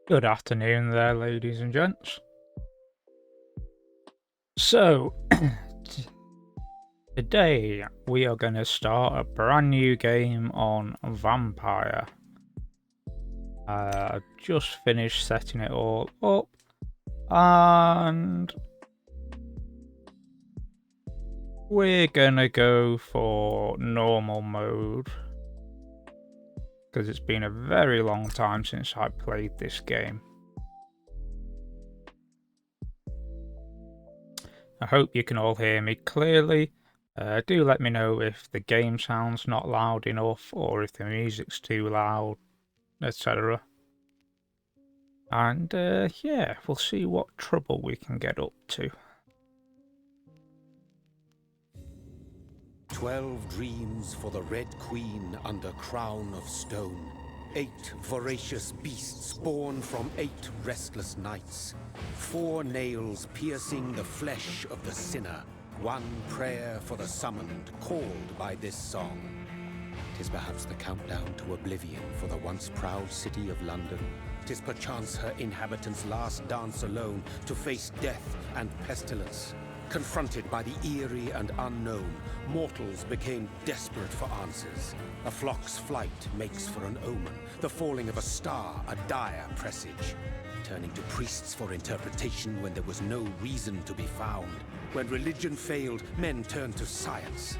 Good afternoon there, ladies and gents. So, today we are going to start a brand new game on Vampyr. I've just finished setting it all up, and we're going to go for normal mode, because it's been a very long time since I played this game. I hope you can all hear me clearly. Do let me know if the game sounds not loud enough or if the music's too loud, etc. And yeah, we'll see what trouble we can get up to. 12 dreams for the Red Queen under crown of stone. 8 voracious beasts born from 8 restless nights. 4 nails piercing the flesh of the sinner. 1 prayer for the summoned, called by this song. 'Tis perhaps the countdown to oblivion for the once proud city of London. 'Tis perchance her inhabitants' last dance alone to face death and pestilence. Confronted by the eerie and unknown, mortals became desperate for answers. A flock's flight makes for an omen, the falling of a star a dire presage. Turning to priests for interpretation when there was no reason to be found. When religion failed, men turned to science.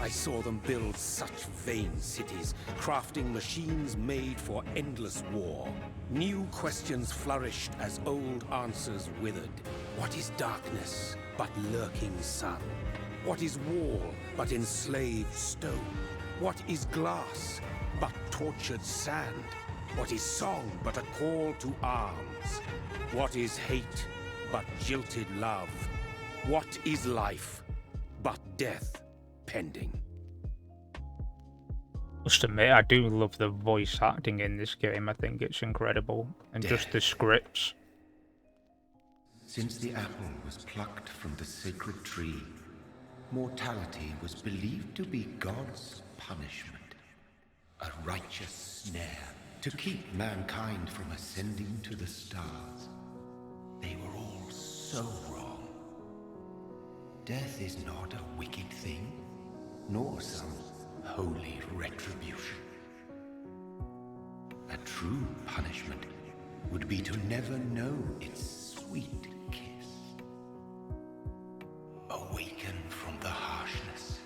I saw them build such vain cities, crafting machines made for endless war. New questions flourished as old answers withered. What is darkness but lurking sun? What is wall but enslaved stone? What is glass but tortured sand? What is song but a call to arms? What is hate but jilted love? What is life but death pending? Must admit, I do love the voice acting in this game. I think it's incredible. And just the scripts. Since the apple was plucked from the sacred tree, mortality was believed to be God's punishment, a righteous snare to keep mankind from ascending to the stars. They were all so wrong. Death is not a wicked thing, nor some holy retribution. A true punishment would be to never know its sweet kiss. Awaken from the harshness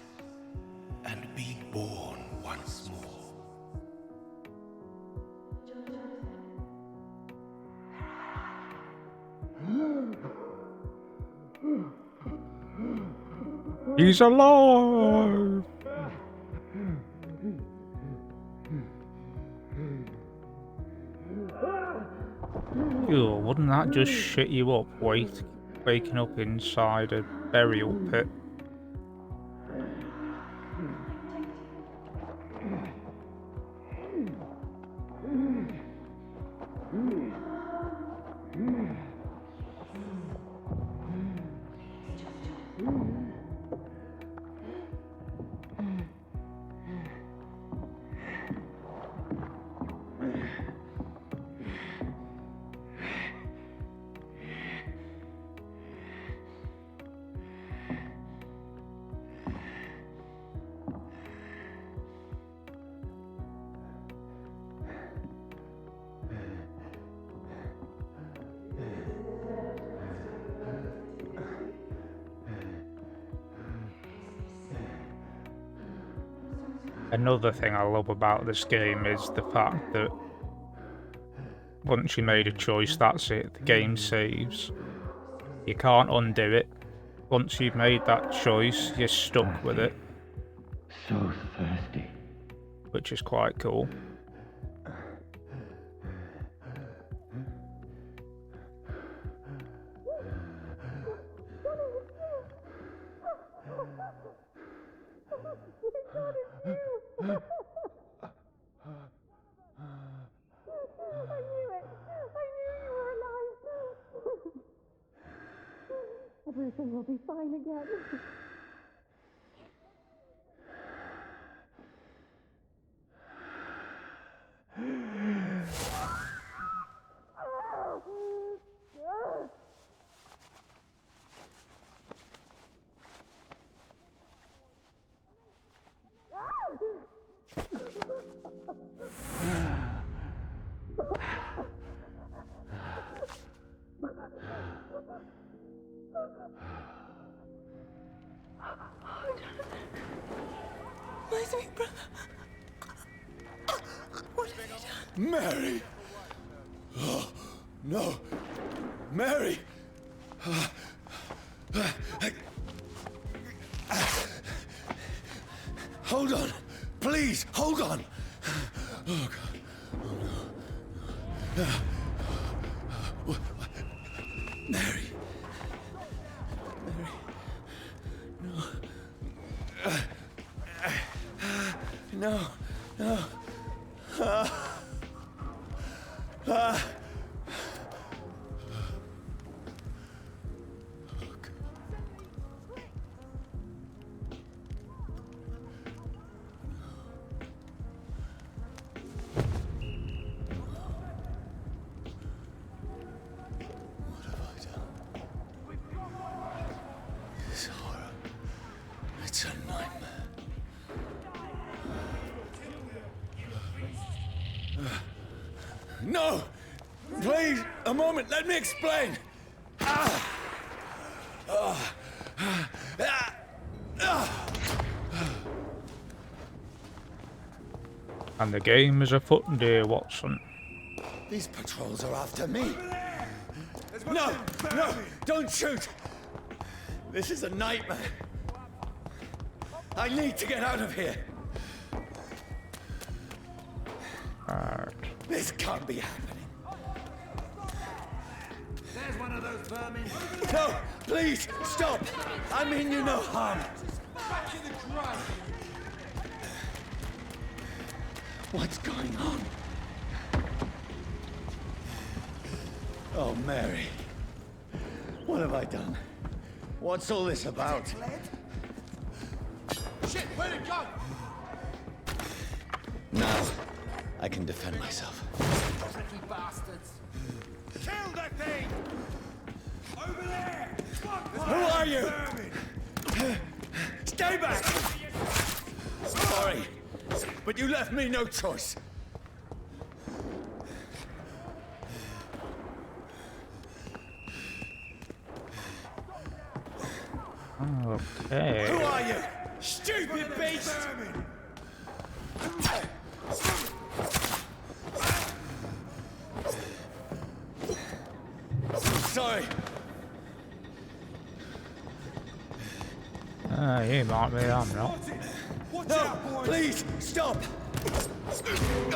and be born once more. He's alive! Ew, wouldn't that just shit you up, waking up inside a burial pit? Another thing I love about this game is the fact that once you made a choice, that's it, the game saves. You can't undo it. Once you've made that choice, you're stuck with it. So thirsty. Which is quite cool. Everything will be fine again. Excuse me, brother. What have you done? Mary! Oh, no! Mary! Hold on! Please, hold on! Oh, God. Oh, no. What? Mary. Mary. No. No. This horror. It's a nightmare. No! Please, a moment, let me explain! And the game is afoot, dear Watson. These patrols are after me! No! No! Don't shoot! This is a nightmare! I need to get out of here! Right. This can't be happening! There's one of those vermin. No! Please! Stop! I mean you no harm! Back in the ground. What's going on? Oh, Mary. What have I done? What's all this about? Shit, where'd it go? Now, I can defend myself. Tricky bastards. Kill that thing! Over there! Who are you? Stay back! Sorry, but you left me no choice. Okay. Who are you? Stupid beast! Sorry. You might be, I'm not. No, please, stop! Who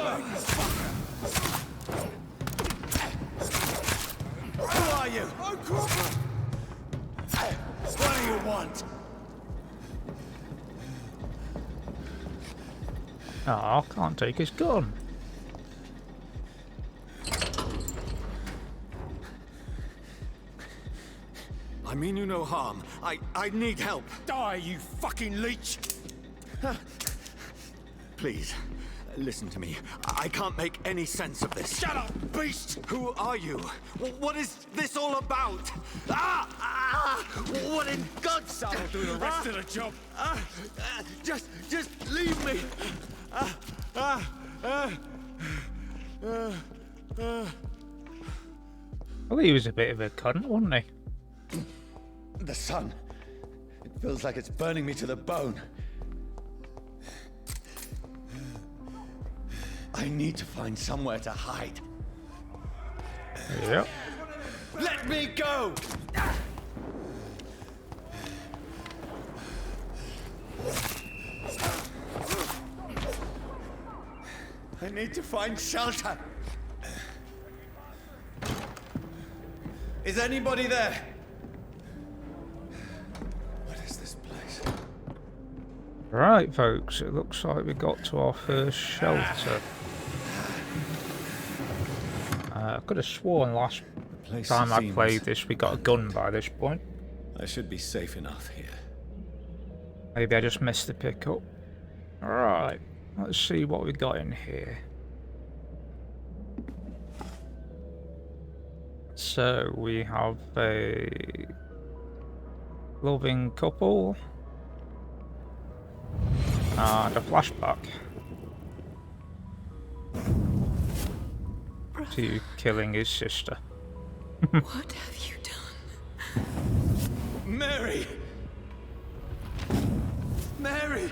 are you? What do you want? Oh, I can't take his gun. I mean you no harm. I need help. Die, you fucking leech! Please, listen to me. I can't make any sense of this. Shut up, beast! Who are you? What is this all about? What in God's name? I'll do the rest of the job. Just leave me. Well, he was a bit of a cunt, wasn't he? The sun. It feels like it's burning me to the bone. I need to find somewhere to hide. Yep. Let me go! I need to find shelter. Is anybody there? What is this place? Right, folks, it looks like we got to our first shelter. I could have sworn last time I played this we got a gun by this point. I should be safe enough here. Maybe I just missed the pickup. Alright, let's see what we got in here. So we have a loving couple and a flashback to killing his sister. What have you done? Mary! Mary!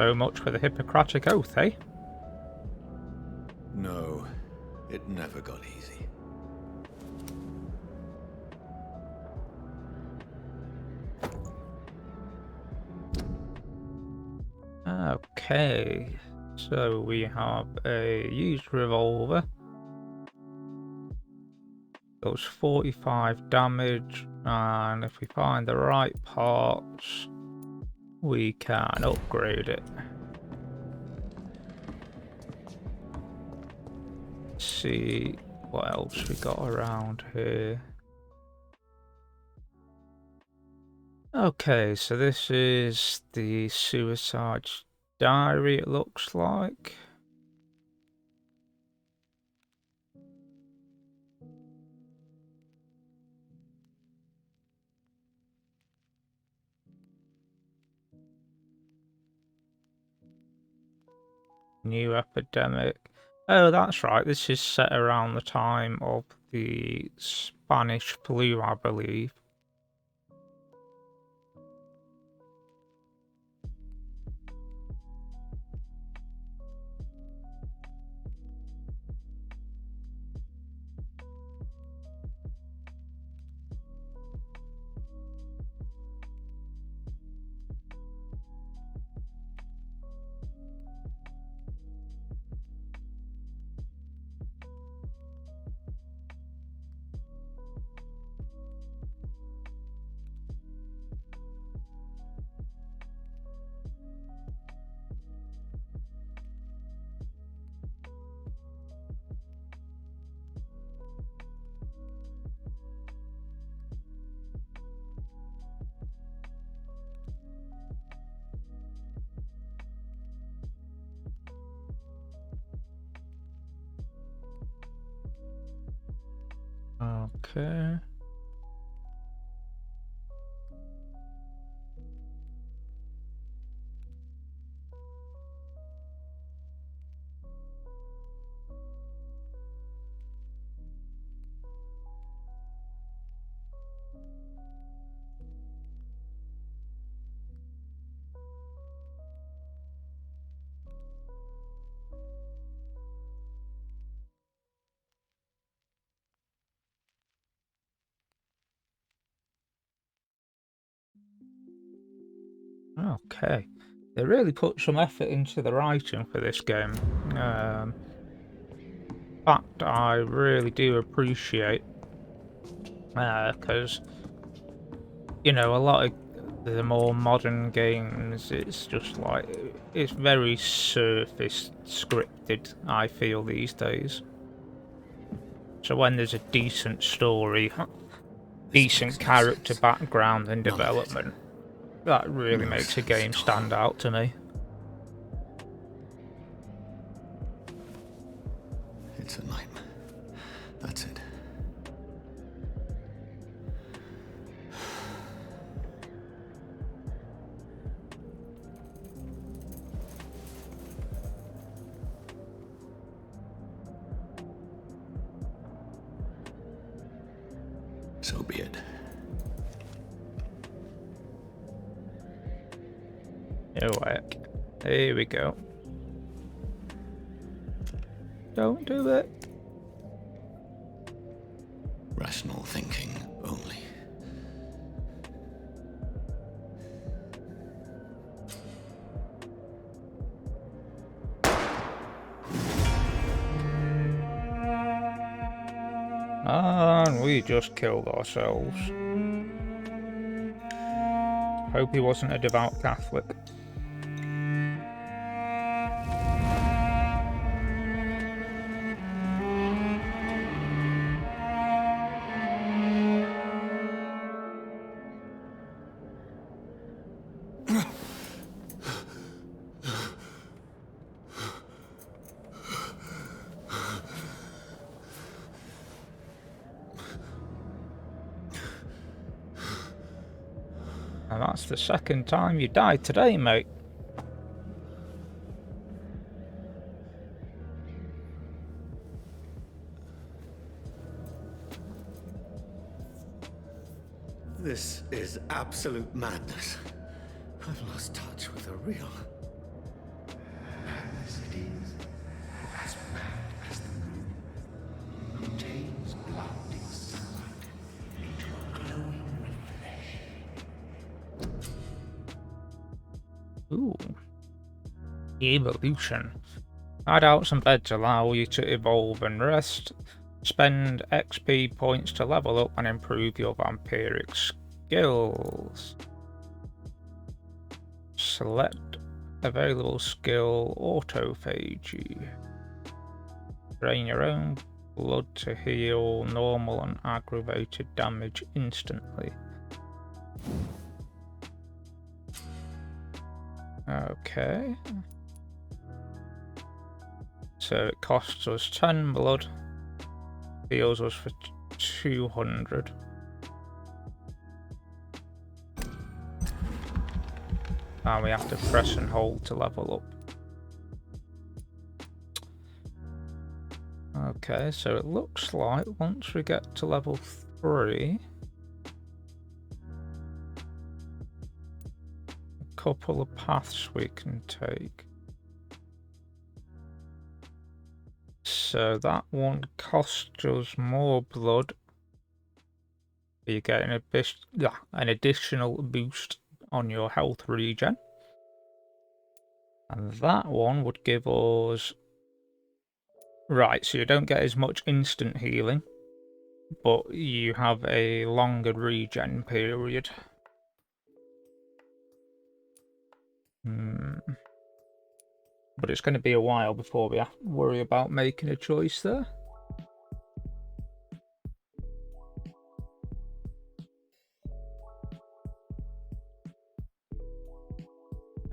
So much for the Hippocratic Oath, eh? No, it never got easy. Okay, so we have a used revolver. Does 45 damage, and if we find the right parts, we can upgrade it. Let's see what else we got around here. Okay, so this is the suicide diary, it looks like. New epidemic. Oh, that's right, this is set around the time of the Spanish flu, I believe. Okay. Okay. They really put some effort into the writing for this game. Fact I really do appreciate, because you know, a lot of the more modern games, it's just like, it's very surface scripted, I feel, these days. So when there's a decent story, decent character background and development, that really makes a game stand out to me. It's a nightmare. That's it. So be it. Alright, here we go. Don't do it. Rational thinking only. And we just killed ourselves. Hope he wasn't a devout Catholic. And that's the second time you died today, mate. This is absolute madness. I've lost touch with the real. Ooh. Evolution. Hideouts and beds allow you to evolve and rest. Spend XP points to level up and improve your vampiric skills. Select available skill autophagy. Drain your own blood to heal normal and aggravated damage instantly. Okay. So it costs us 10 blood, heals us for 200. And we have to press and hold to level up. Okay, so it looks like once we get to level 3, a couple of paths we can take. So that one costs us more blood. You get an additional boost on your health regen. And that one would give us... Right, so you don't get as much instant healing, but you have a longer regen period. But it's going to be a while before we have to worry about making a choice there.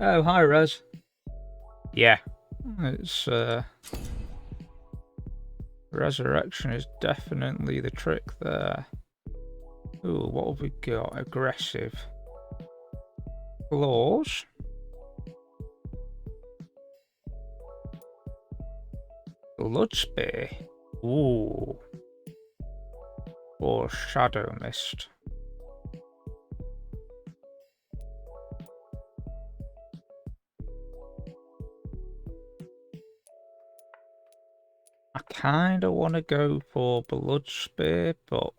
Oh, hi, Rez. Yeah, it's resurrection is definitely the trick there. Ooh, what have we got? Aggressive. Claws. Blood Spear. Ooh. Or Shadow Mist. I kinda wanna go for Blood Spear, but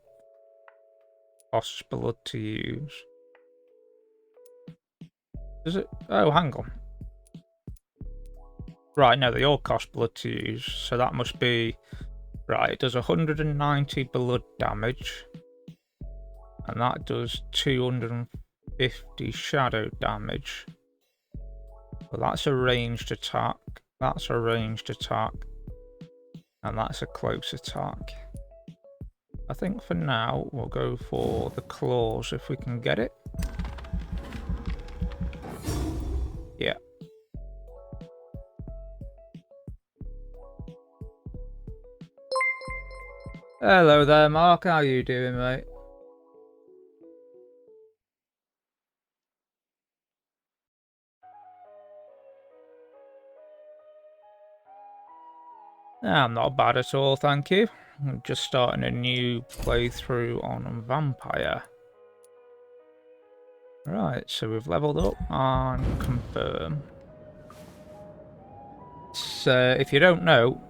costs blood to use. Does it? Oh, hang on. Right, no, they all cost blood to use, so that must be... Right, it does 190 blood damage, and that does 250 shadow damage. Well, that's a ranged attack, that's a ranged attack, and that's a close attack. I think for now, we'll go for the claws if we can get it. Yeah. Hello there, Mark. How you doing, mate? I'm not bad at all, thank you. I'm just starting a new playthrough on Vampyr. Right, so we've leveled up and confirm. So, if you don't know,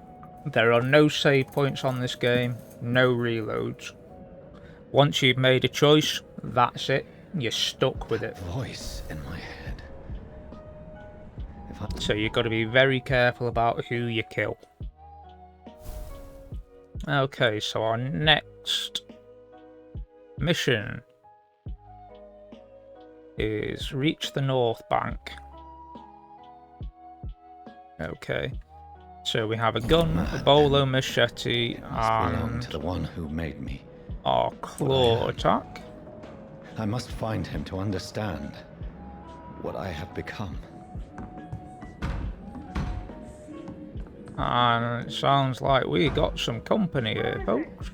there are no save points on this game, no reloads. Once you've made a choice, that's it. You're stuck with it. Voice in my head. So you've got to be very careful about who you kill. Okay, so our next mission is reach the North Bank. Okay, so we have a gun, a bolo machete, and to the one who made me. Our claw attack. I must find him to understand what I have become. And it sounds like we got some company here, folks.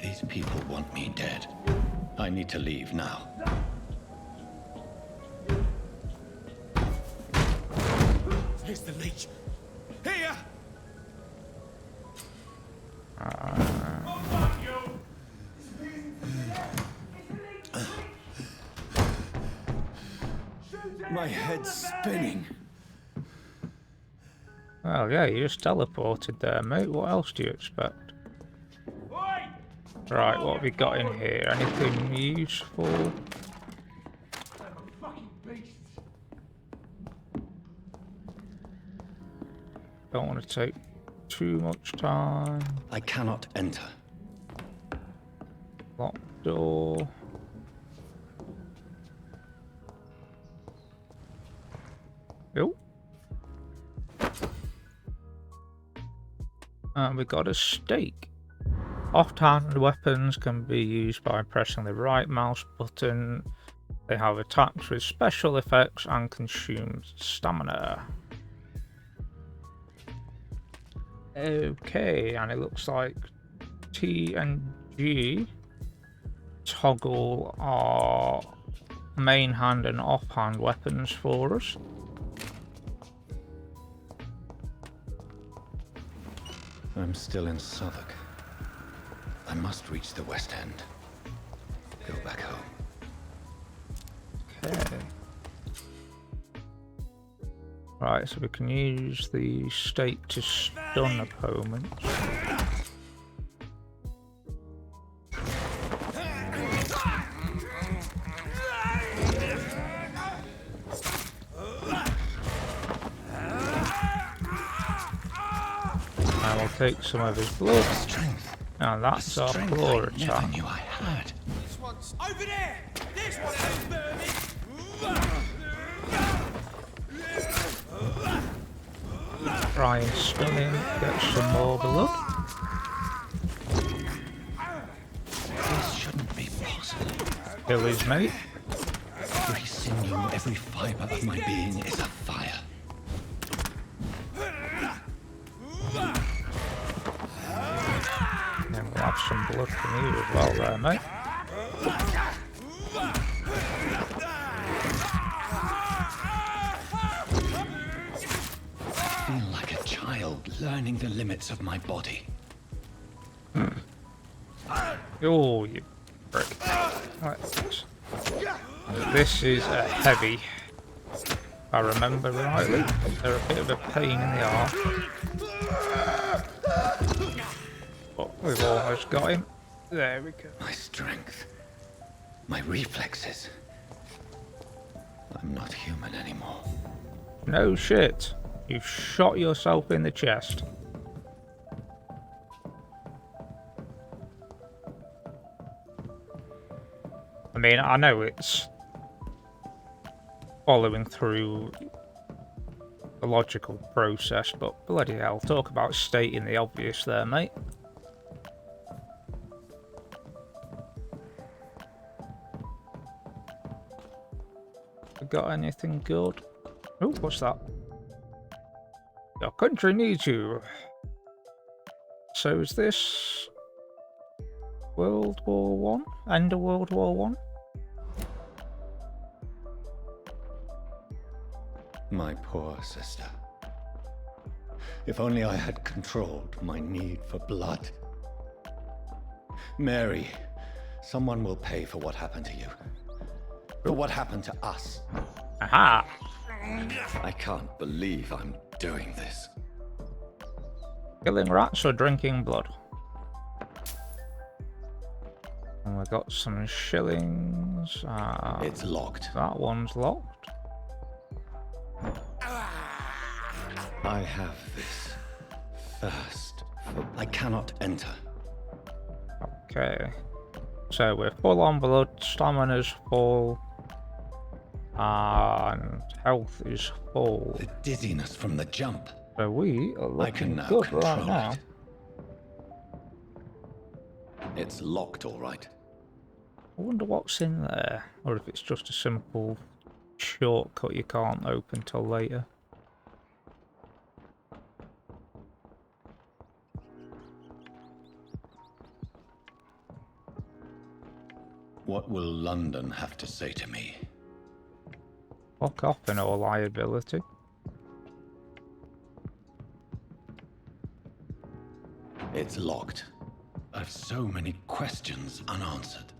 These people want me dead. I need to leave now. Here's the leech. Here! My head's spinning. Well, yeah, you just teleported there, mate. What else do you expect? Right, what have we got in here? Anything useful? Don't want to take too much time. I cannot enter. Lock door. Oh. And we got a stake. Off-hand weapons can be used by pressing the right mouse button. They have attacks with special effects and consume stamina. Okay, and it looks like T and G toggle our main hand and off-hand weapons for us. I'm still in Southwark. I must reach the West End. Go back home. Okay. Right, so we can use the stake to stun opponents. And we'll take some of his blood. Strength. And that's our Strength claw I never attack. knew I had. This one's over there! This one ain't burning! Try and stun him, get some more blood. This shouldn't be possible. Kill his mate. Every sinew, every fiber of my being is afire. And we'll have some blood from you as well there, mate. I feel like a child learning the limits of my body. Oh, you prick. Right. This is a heavy. If I remember rightly, they're a bit of a pain in the arse. But we've almost got him. There we go. My strength. My reflexes. I'm not human anymore. No shit. You shot yourself in the chest. I mean, I know it's following through the logical process, but bloody hell, talk about stating the obvious there, mate. Got anything good? Oh, what's that? Your country needs you. So is this World War One? End of World War One? My poor sister. If only I had controlled my need for blood. Mary, someone will pay for what happened to you. For what happened to us. Aha! I can't believe I'm doing this. Killing rats or drinking blood? And we got some shillings. It's locked. That one's locked. I have this thirst. I cannot enter. Okay. So we're full on blood, stamina's full, and health is full. The dizziness from the jump. So we are I can looking now good right control now. it. It's locked, all right. I wonder what's in there, or if it's just a simple shortcut you can't open till later. What will London have to say to me? Fuck off in all liability. It's locked. I've so many questions unanswered.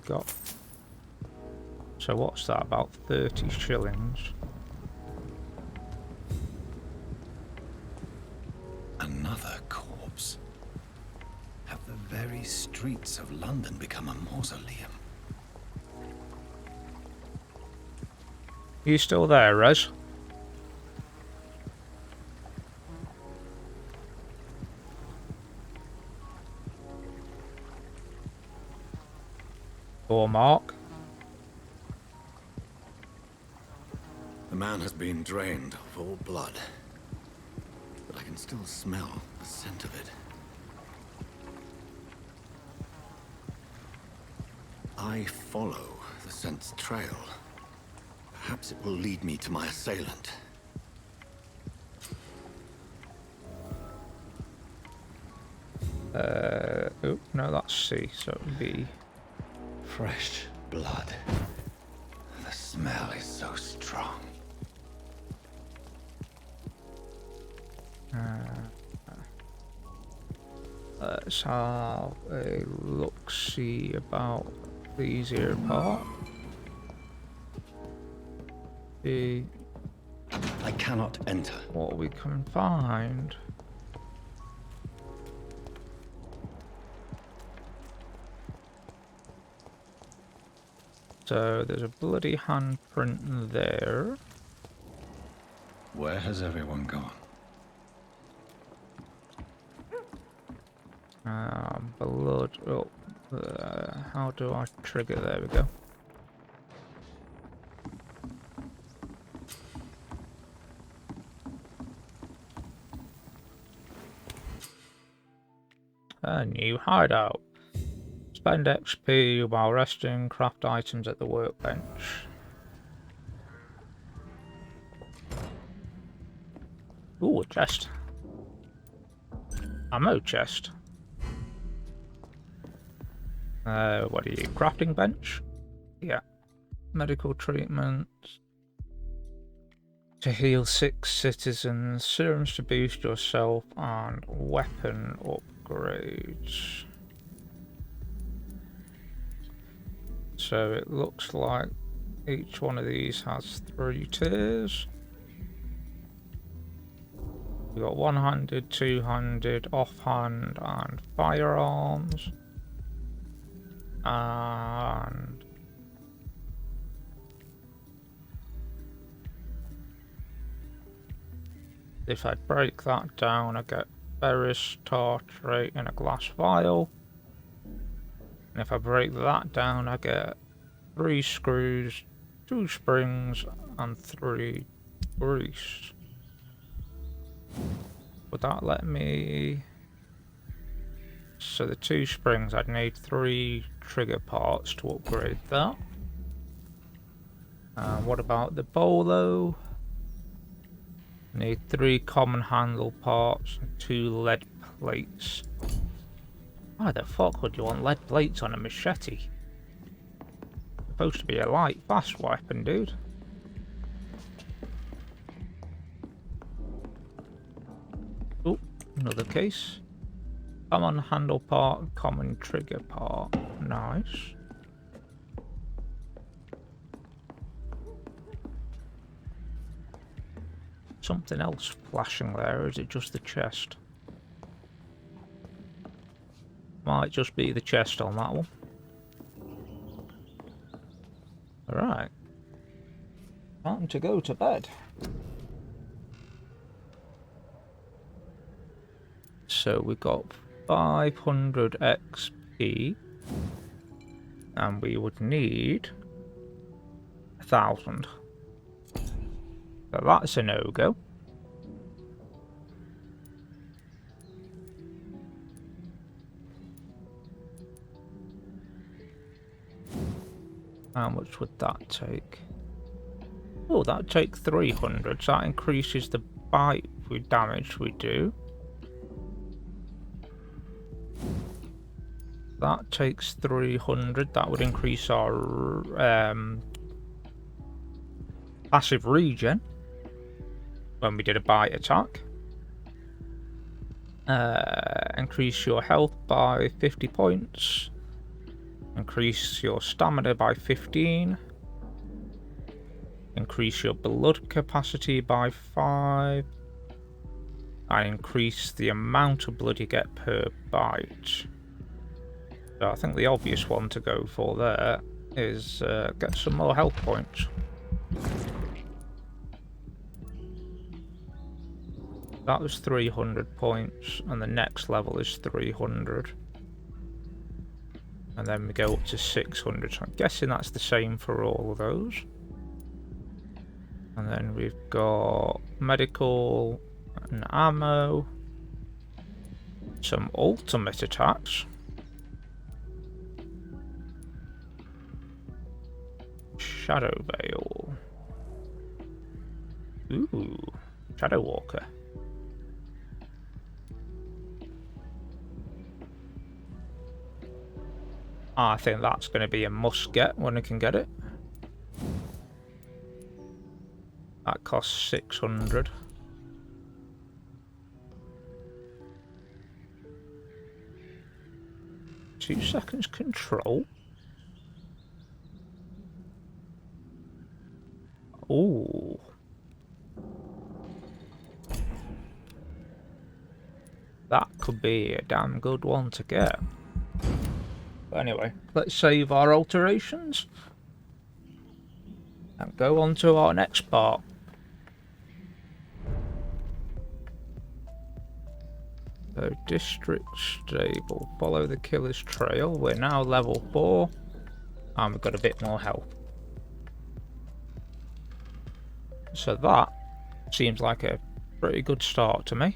Got. So what's that? About 30 shillings. Another corpse. Have the very streets of London become a mausoleum? You still there, Rez? Or Mark? The man has been drained of all blood, but I can still smell the scent of it. I follow the scent's trail. Perhaps it will lead me to my assailant. Oh, no, that's C, so it would be... Fresh blood. The smell is so strong. Let's have a look-see about these here part. See I cannot enter. what we can find. So there's a bloody handprint there. Where has everyone gone? Blood. Oh, how do I trigger? There we go. A new hideout. Spend XP while resting, craft items at the workbench. Ooh, a chest. Ammo chest. What are you? Crafting bench? Yeah. Medical treatment. To heal 6 citizens. Serums to boost yourself and weapon upgrades. So it looks like each one of these has 3 tiers. We've got one-handed, two-handed, offhand, and firearms. And if I break that down, I get ferrous tartrate in a glass vial. And if I break that down, I get 3 screws, 2 springs, and 3 grease. Would that let me... So the 2 springs, I'd need 3 trigger parts to upgrade that. What about the bolo? Need 3 common handle parts and 2 lead plates. Why the fuck would you want lead plates on a machete? It's supposed to be a light, fast weapon, dude. Oh, another case. Common handle part, common trigger part. Nice. Something else flashing there, or is it just the chest? Might just be the chest on that one. Alright. Time to go to bed. So we got 500 XP. And we would need 1,000. So that's a no-go. How much would that take? Oh, that'd take 300, so that increases the bite damage we do. That takes 300, that would increase our passive regen when we did a bite attack. Increase your health by 50 points. Increase your stamina by 15. Increase your blood capacity by 5. And increase the amount of blood you get per bite. So I think the obvious one to go for there is get some more health points. That was 300 points, and the next level is 300. And then we go up to 600, so I'm guessing that's the same for all of those. And then we've got medical and ammo. Some ultimate attacks. Shadow Veil. Ooh, Shadow Walker. I think that's going to be a must get when I can get it. That costs 600. Two seconds control. Ooh. That could be a damn good one to get. But anyway, let's save our alterations and go on to our next part. So, District Stable, follow the killer's trail. We're now level 4 and we've got a bit more health. So that seems like a pretty good start to me.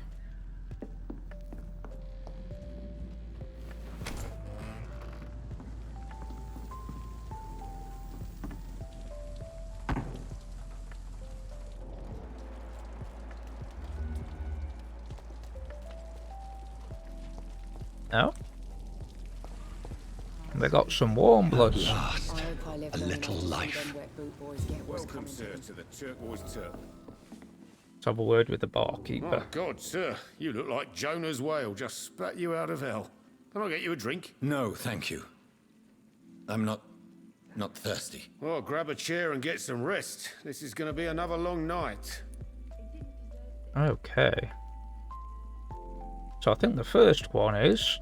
No? They got some warm bloods. A little life. Welcome, sir, to the Turquoise Turtle. Let's have a word with the barkeeper. My God, sir, you look like Jonah's whale just spat you out of hell. Can I get you a drink? No, thank you. I'm not thirsty. Well, grab a chair and get some rest. This is going to be another long night. Okay. So I think the first one is...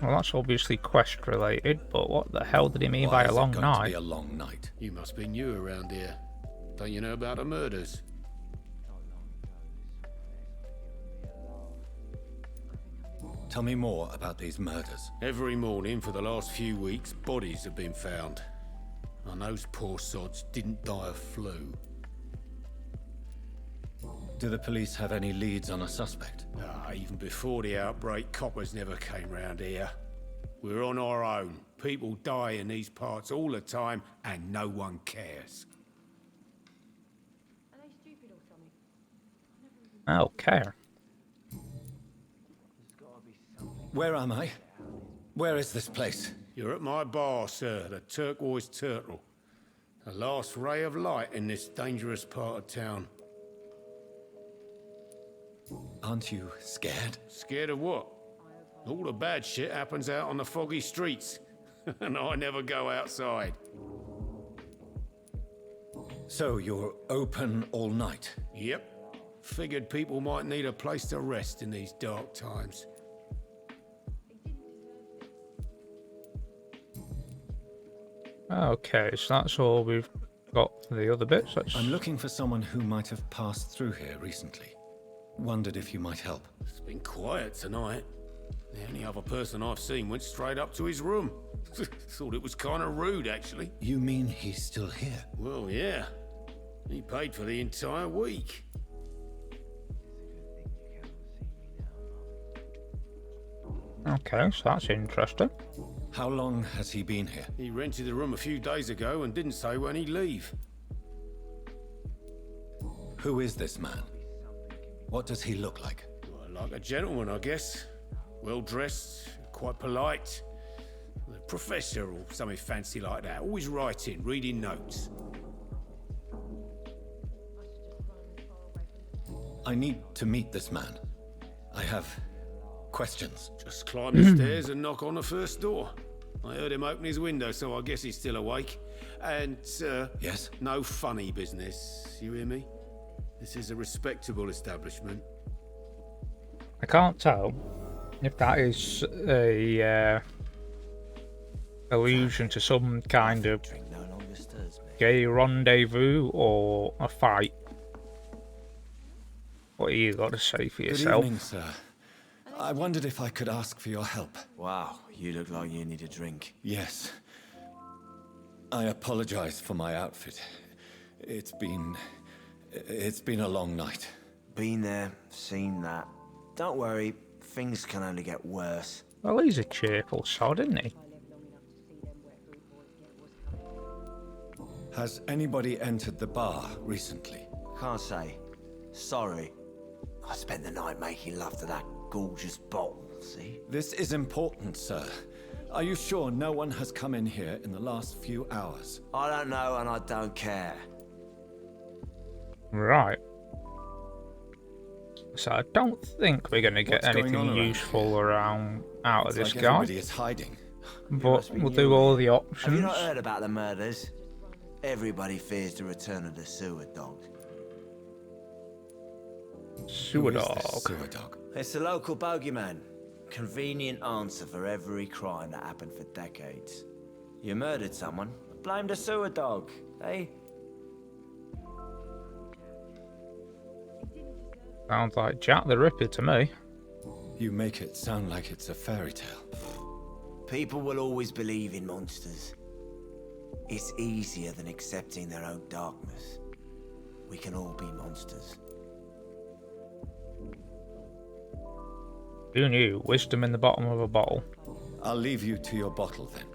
Well, that's obviously quest related, but what the hell did he mean by a long night? To be a long night? You must be new around here. Don't you know about the murders? Tell me more about these murders. Every morning for the last few weeks, bodies have been found. And those poor sods didn't die of flu. Do the police have any leads on a suspect? Even before the outbreak, coppers never came round here. We're on our own. People die in these parts all the time, and no one cares. Are they stupid or something? Okay. Where am I? Where is this place? You're at my bar, sir, the Turquoise Turtle. The last ray of light in this dangerous part of town. Aren't you scared? Scared of what? All the bad shit happens out on the foggy streets. And I never go outside. So you're open all night? Yep. Figured people might need a place to rest in these dark times. Okay, so that's all we've got for the other bits. I'm looking for someone who might have passed through here recently. Wondered if you might help. It's been quiet tonight. The only other person I've seen went straight up to his room. Thought it was kind of rude, actually. You mean he's still here? Well, yeah. He paid for the entire week. Okay, so that's interesting. How long has he been here? He rented the room a few days ago and didn't say when he'd leave. Who is this man? What does he look like? Well, like a gentleman, I guess. Well-dressed, quite polite. A professor or something fancy like that. Always writing, reading notes. I need to meet this man. I have questions. Just climb the stairs and knock on the first door. I heard him open his window, so I guess he's still awake. And, Yes? no funny business. You hear me? This is a respectable establishment. I can't tell if that is a allusion to some kind of gay rendezvous or a fight. What you got to say for Good yourself? evening, sir. I wondered if I could ask for your help. Wow, you look like you need a drink. Yes. I apologize for my outfit. It's been a long night. Been there, seen that. Don't worry, things can only get worse. Well, he's a cheerful sod, isn't he? Has anybody entered the bar recently? Can't say. Sorry. I spent the night making love to that gorgeous bottle, see? This is important, sir. Are you sure no one has come in here in the last few hours? I don't know and I don't care. Right. So I don't think we're going to get anything useful out of this like guy. Everybody is hiding. But we'll do all the options. Have you not heard about the murders? Everybody fears the return of the sewer dog. Sewer Who is dog. this sewer dog? It's the local bogeyman. Convenient answer for every crime that happened for decades. You murdered someone, blame the sewer dog, eh? Sounds like Jack the Ripper to me. You make it sound like it's a fairy tale. People will always believe in monsters. It's easier than accepting their own darkness. We can all be monsters. Who knew? Wisdom in the bottom of a bottle. I'll leave you to your bottle then.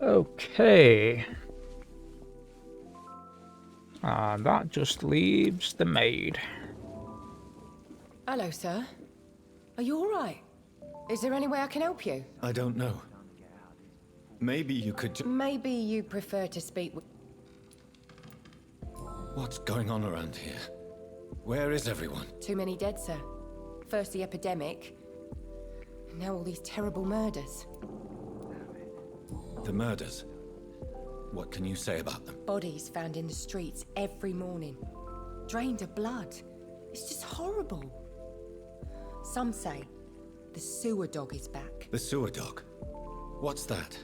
Okay. And that just leaves the maid. Hello, sir. Are you all right? Is there any way I can help you? I don't know. Maybe you could Maybe you prefer to speak with... What's going on around here? Where is everyone? Too many dead, sir. First the epidemic, and now all these terrible murders. The murders. What can you say about them? Bodies found in the streets every morning. Drained of blood. It's just horrible. Some say the sewer dog is back. The sewer dog? What's that?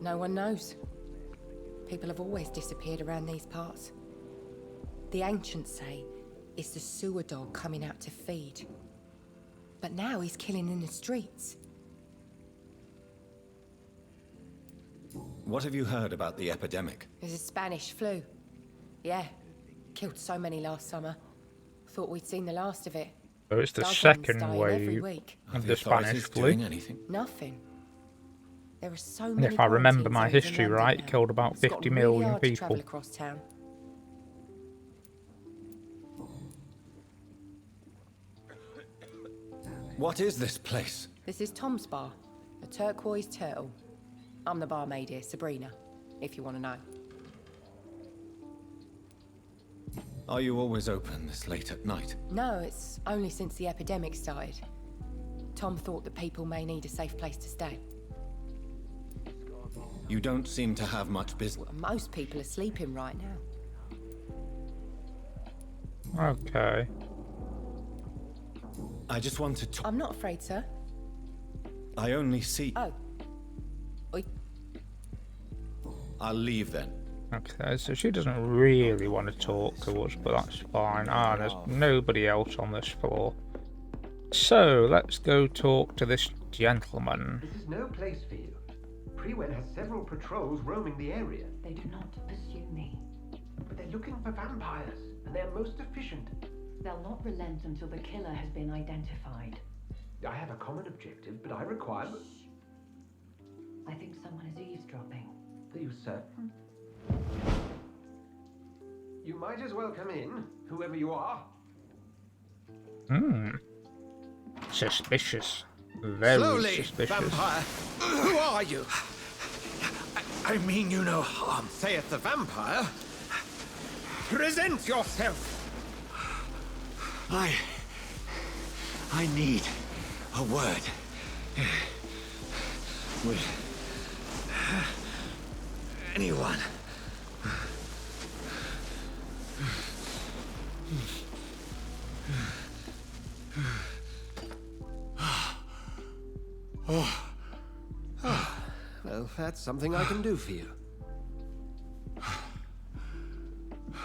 No one knows. People have always disappeared around these parts. The ancients say it's the sewer dog coming out to feed. But now he's killing in the streets. What have you heard about the epidemic? There's a Spanish flu. Yeah. Killed so many last summer. Thought we'd seen the last of it. So it's the Dozens second dying every wave week. of the Spanish flu. Doing anything? Nothing. There are so And many if I remember quarantine my zones in history London right, now. it killed about It's 50 gotten million really hard to people. travel across town. What is this place? This is Tom's bar, the Turquoise Turtle. I'm the barmaid here, Sabrina, if you want to know. Are you always open this late at night? No, it's only since the epidemic started. Tom thought that people may need a safe place to stay. You don't seem to have much business. Most people are sleeping right now. Okay. I just wanted to... I'm not afraid, sir. I only see... Oh. Oi. I'll leave then. Okay, so she doesn't really want to talk to us, but that's fine. Ah, there's nobody else on this floor. So, let's go talk to this gentleman. This is no place for you. Prewen has several patrols roaming the area. They do not pursue me. But they're looking for vampires, and they're most efficient. They'll not relent until the killer has been identified. I have a common objective, but I require... I think someone is eavesdropping. Are you certain? You might as well come in, whoever you are. Suspicious. Very Slowly, suspicious. vampire. Who are you? I mean you no harm, saith the vampire. Present yourself. I need a word with anyone. Well, that's something I can do for you.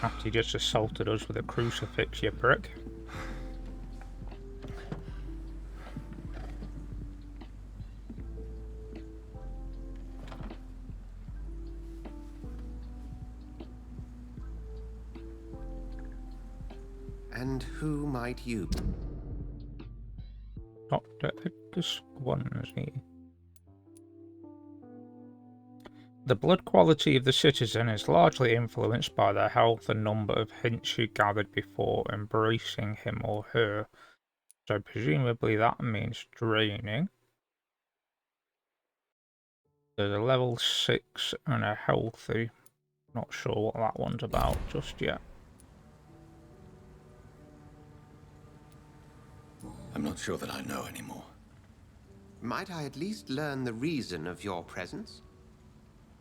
After you just assaulted us with a crucifix, you prick. And who might you be? Dr. Edgar Swansea. The blood quality of the citizen is largely influenced by the health and number of hints you gathered before embracing him or her. So presumably that means draining. There's a level 6 and a healthy. Not sure what that one's about just yet. I'm not sure that I know anymore. Might I at least learn the reason of your presence?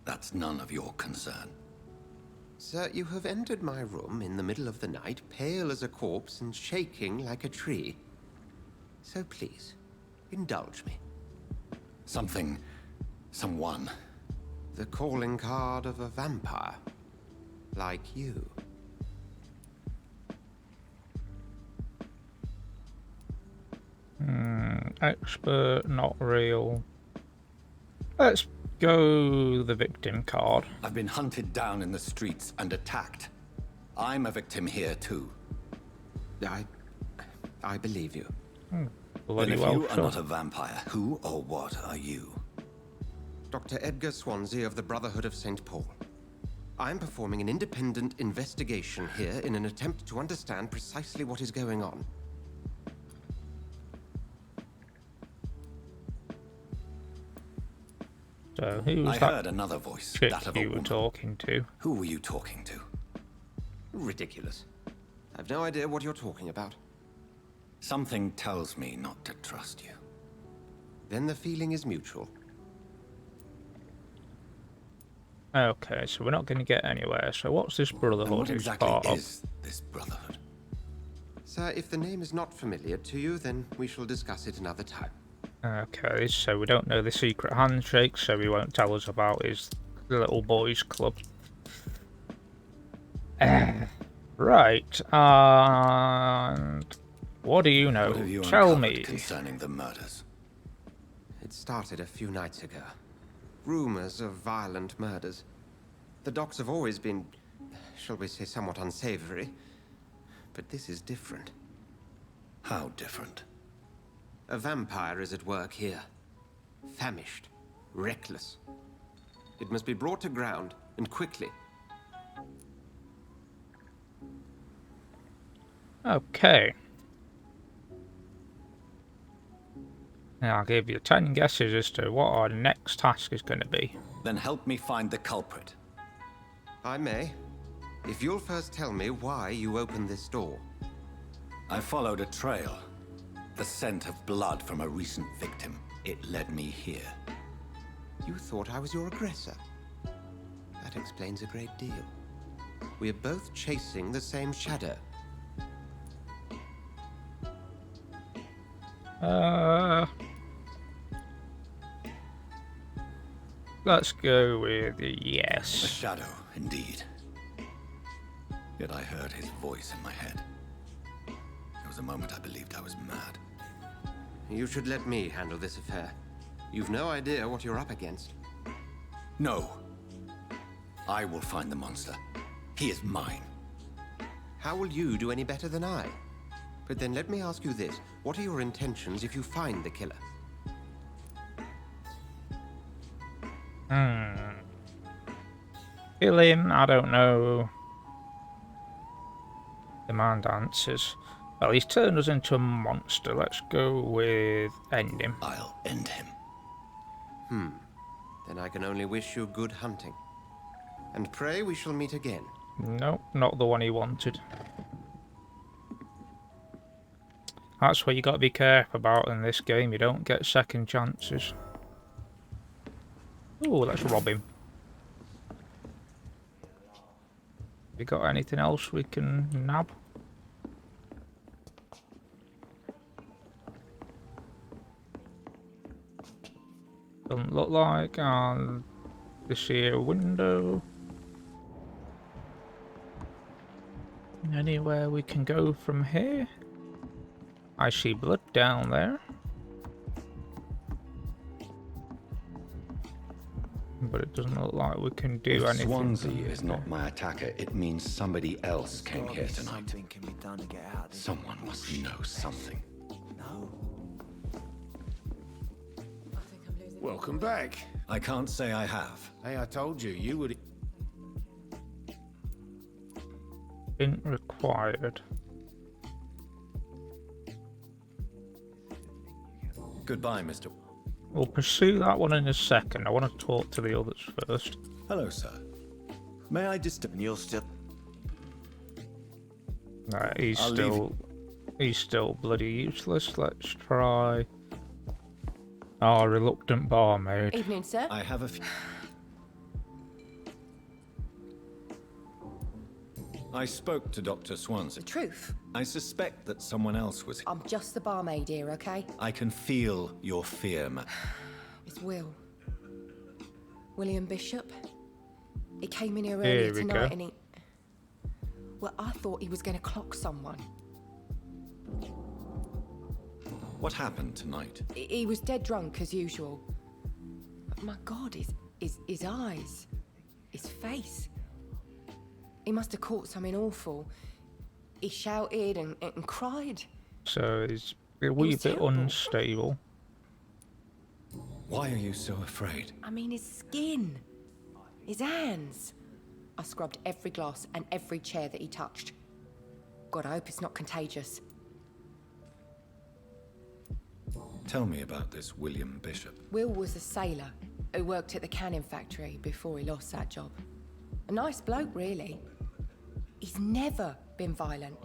That's none of your concern. Sir, you have entered my room in the middle of the night, pale as a corpse and shaking like a tree. So please, indulge me. Someone. The calling card of a vampire. Like you. Expert, not real. Let's go the victim card. I've been hunted down in the streets and attacked. I'm a victim here too. I believe you. Then if you are not a vampire, who or what are you? Dr. Edgar Swansea of the Brotherhood of St. Paul. I'm performing an independent investigation here in an attempt to understand precisely what is going on. So who's I heard another voice, that of a you were woman. talking to? Who were you talking to? Ridiculous. I've no idea what you're talking about. Something tells me not to trust you. Then the feeling is mutual. Okay, so we're not going to get anywhere. So what's this brotherhood? And what exactly part of? is this brotherhood? Sir, if the name is not familiar to you, then we shall discuss it another time. Okay, so we don't know the secret handshake, so he won't tell us about his little boys club. Right, and what do you know? What have you Tell uncovered me. concerning the murders? It started a few nights ago. Rumors of violent murders. The docks have always been, shall we say, somewhat unsavory. But this is different. How different? A vampire is at work here. Famished. Reckless. It must be brought to ground, and quickly. Okay. Now I'll give you 10 guesses as to what our next task is going to be. Then help me find the culprit. I may. If you'll first tell me why you opened this door. I followed a trail. The scent of blood from a recent victim. It led me here. You thought I was your aggressor. That explains a great deal. We are both chasing the same shadow. Let's go with yes. A shadow, indeed. Yet I heard his voice in my head. There was a moment I believed I was mad. You should let me handle this affair. You've no idea what you're up against. No. I will find the monster. He is mine. How will you do any better than I? But then let me ask you this. What are your intentions if you find the killer? Kill him? I don't know. Demand answers. Well, he's turned us into a monster. Let's go with end him. I'll end him. Then I can only wish you good hunting. And pray we shall meet again. No, not the one he wanted. That's what you got to be careful about in this game. You don't get second chances. Oh, let's rob him. We got anything else we can nab? Doesn't look like. And this here window. Anywhere we can go from here? I see blood down there. But it doesn't look like we can do If anything. Swansea is not my attacker, it means somebody else came here tonight. Something can be done to get out of this. Someone must know something. No. Welcome back. I can't say I have. Hey, I told you, you would... Been required. Goodbye, Mr. We'll pursue that one in a second. I want to talk to the others first. Hello, sir. May I disturb? You're still... Right, he's still bloody useless. Let's try our reluctant barmaid. Evening, sir. I have a few... I spoke to Dr. Swansea. The truth? I suspect that someone else was... I'm just the barmaid here, okay? I can feel your fear, ma... It's Will. William Bishop. He came in here Here earlier we tonight go. and he... Well, I thought he was going to clock someone. What happened tonight? He was dead drunk, as usual. But my God, his eyes. His face. He must have caught something awful. He shouted and cried. So he's a wee bit terrible. unstable. Why are you so afraid? I mean, his skin. His hands. I scrubbed every glass and every chair that he touched. God, I hope it's not contagious. Tell me about this William Bishop. Will was a sailor who worked at the canning factory before he lost that job. A nice bloke, really. He's never been violent.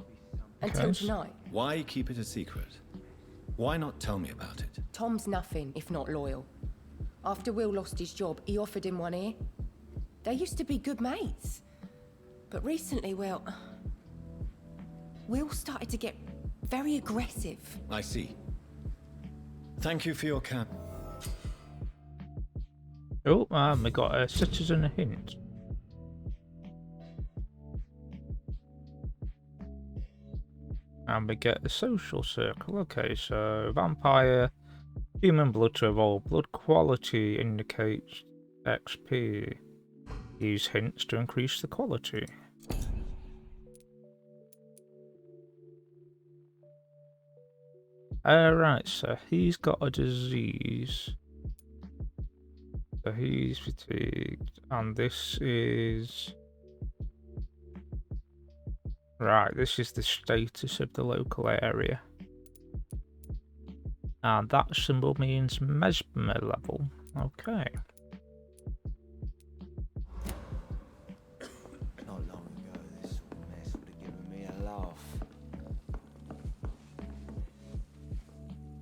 Until Okay. tonight. Why keep it a secret? Why not tell me about it? Tom's nothing if not loyal. After Will lost his job, he offered him one ear. They used to be good mates. But recently, well... Will started to get very aggressive. I see. Thank you for your cap. Oh, and we got a citizen hint. And we get a social circle. Okay, so vampire, human blood to evolve. Blood quality indicates XP. Use hints to increase the quality. Alright, so he's got a disease. So he's fatigued. And this is... Right, this is the status of the local area. And that symbol means mesmer level. Okay. Not long ago, this sort of mess would have given me a laugh.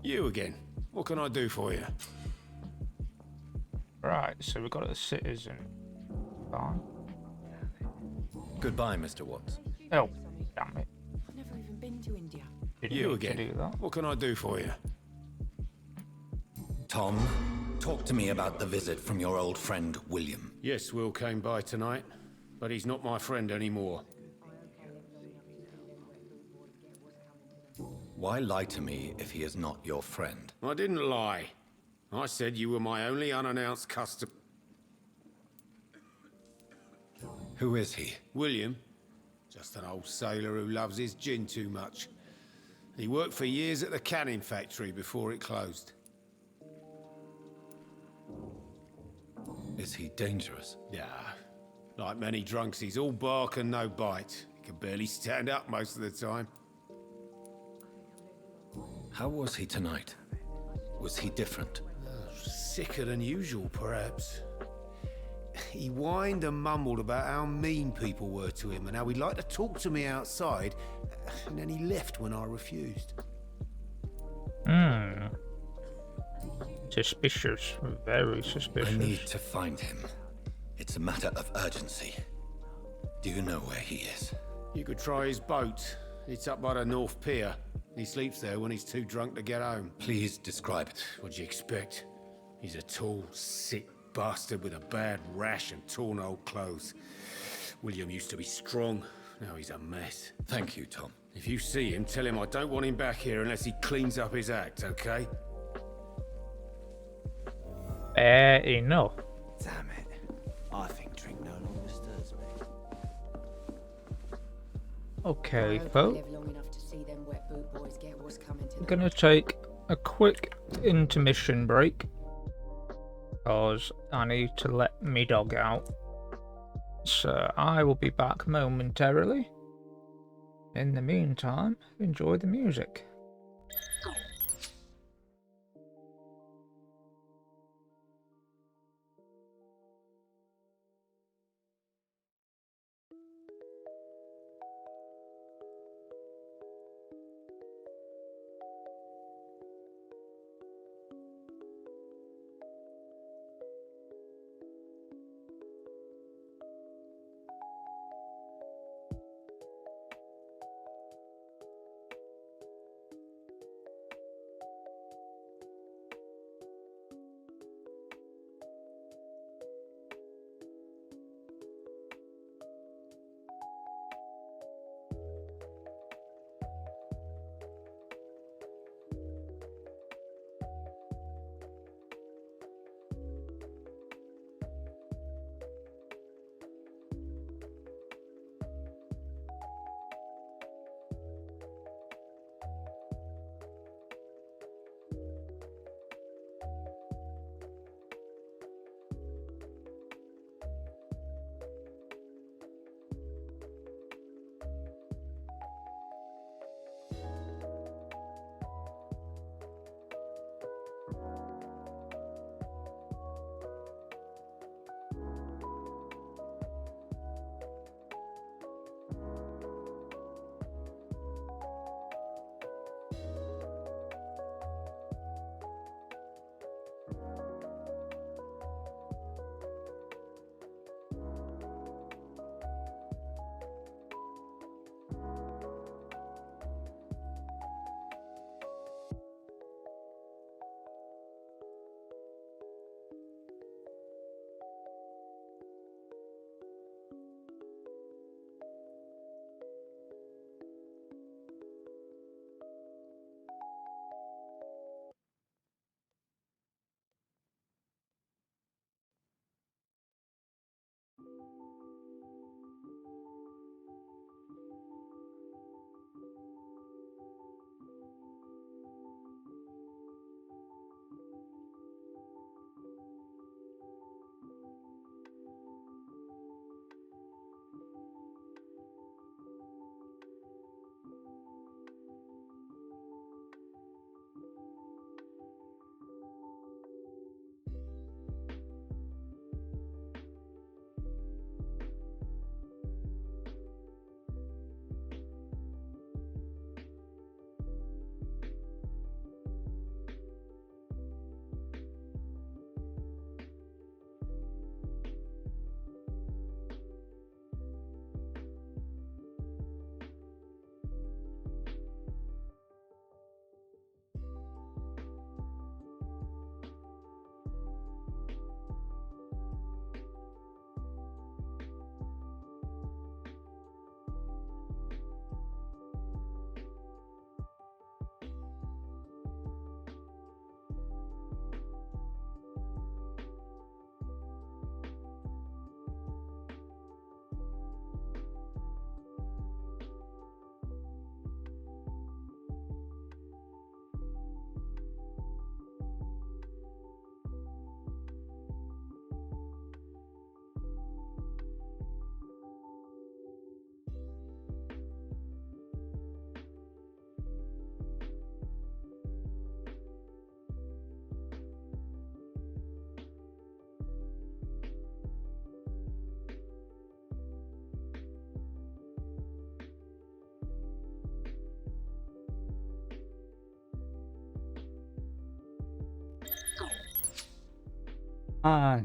You again. What can I do for you? Right, so we've got a citizen. Fine. Goodbye, Mr. Watts. Oh, damn it. I've never even been to India. Didn't You mean to again. do that. What can I do for you? Tom, talk to me about the visit from your old friend, William. Yes, Will came by tonight, but he's not my friend anymore. Why lie to me if he is not your friend? I didn't lie. I said you were my only unannounced customer. Who is he? William. Just an old sailor who loves his gin too much. He worked for years at the canning factory before it closed. Is he dangerous? Yeah. Like many drunks, he's all bark and no bite. He can barely stand up most of the time. How was he tonight? Was he different? Sicker than usual, perhaps. He whined and mumbled about how mean people were to him and how he'd like to talk to me outside, and then he left when I refused. Hmm. Suspicious. Very suspicious. I need to find him. It's a matter of urgency. Do you know where he is? You could try his boat. It's up by the North Pier. He sleeps there when he's too drunk to get home. Please describe it. What'd you expect? He's a tall, sick bastard with a bad rash and torn old clothes. William used to be strong, Now he's a mess. Thank you, Tom. If you see him, tell him I don't want him back here unless he cleans up his act, okay? Fair enough. Damn it. I think drink no longer stirs me. Okay, I hope I folks. live long enough to see them wet boot boys get what's coming to I'm them. gonna take a quick intermission break because I need to let me dog out. So I will be back momentarily. In the meantime, enjoy the music.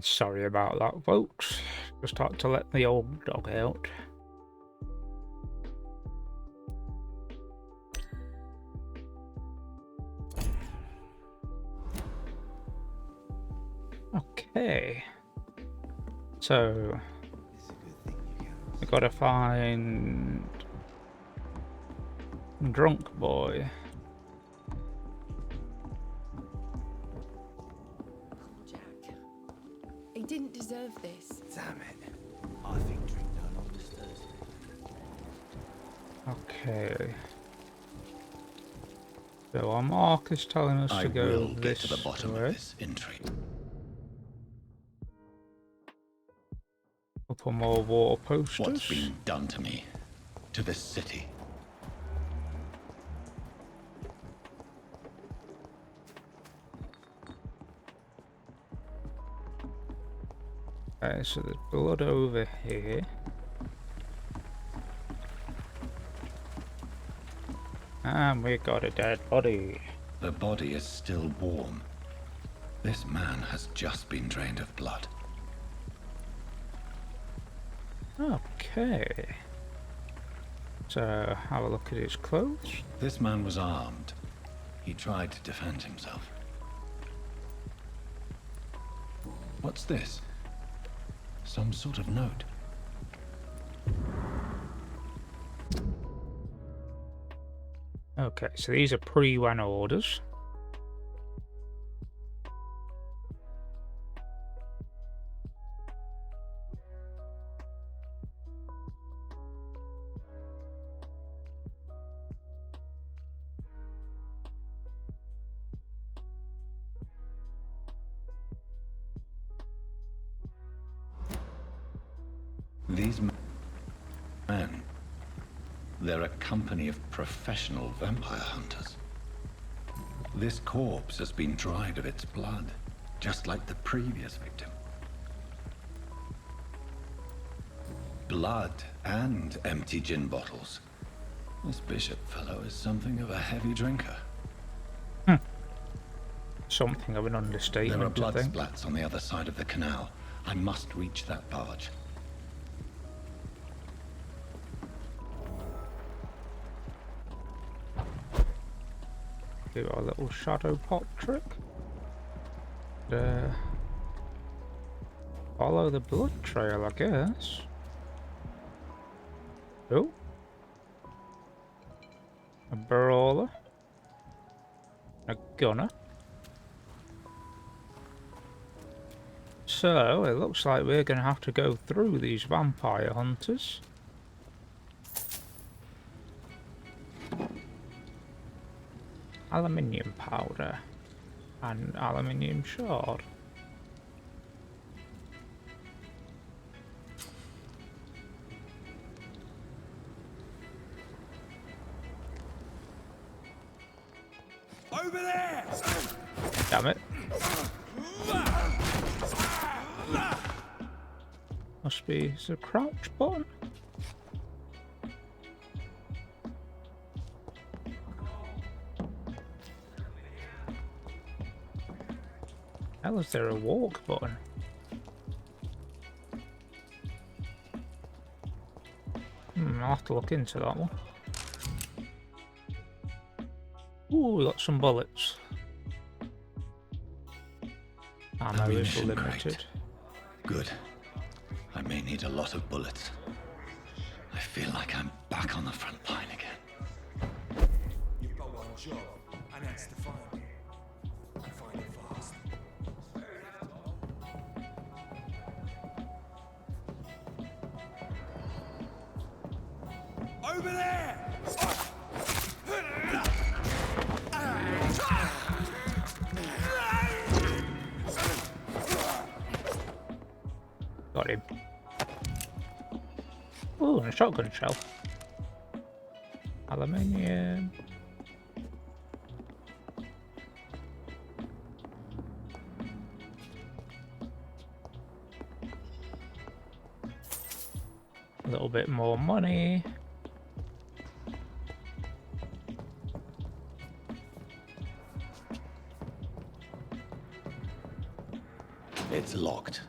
Sorry about that, folks. Just had to let the old dog out. Okay. So, We gotta find Drunk Boy. Jack, he didn't deserve this. Damn it. I think drink no longer stirs me. Okay. So our mark is telling us I to go will this get to the bottom way. of this intrigue. Couple more water posters. What's been done to me? To this city? Okay, so there's blood over here. And we got a dead body. The body is still warm. This man has just been drained of blood. Okay. So, have a look at his clothes. This man was armed. He tried to defend himself. What's this? Some sort of note. Okay, so these are pre-wan orders. These men, they're a company of professional vampire hunters. This corpse has been dried of its blood, just like the previous victim. Blood and empty gin bottles. This bishop fellow is something of a heavy drinker. Something of an understatement, There are blood I think. splats on the other side of the canal. I must reach that barge. Do our little shadow pop trick. Follow the blood trail, I guess. Oh. A brawler. A gunner. So, it looks like we're going to have to go through these vampire hunters. Aluminium powder and aluminium shard. Over there! Damn it. Must be the crouch button. How is there a walk button? I'll have to look into that one. Ooh, we got some bullets. Ammo is Ammunition limited. crate. Good. I may need a lot of bullets. I feel like I'm back on the front line again. You've got one job, and that's to find it. And find it fast. Over there! Got him. Ooh, and a shotgun shell. Aluminium. A little bit more money. It's locked.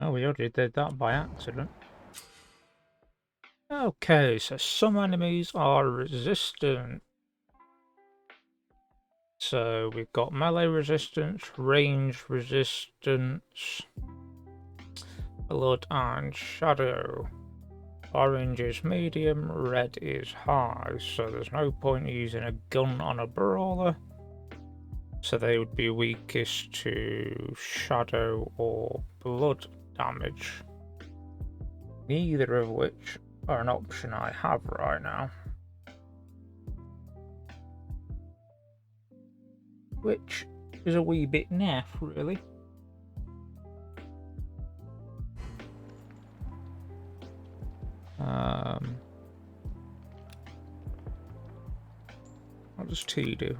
Oh, we already did that by accident. Okay, so some enemies are resistant. So we've got melee resistance, range resistance, blood and shadow. Orange is medium, red is high, so there's no point using a gun on a brawler. So they would be weakest to shadow or blood damage. Neither of which are an option I have right now. Which is a wee bit naff, really. What does T do?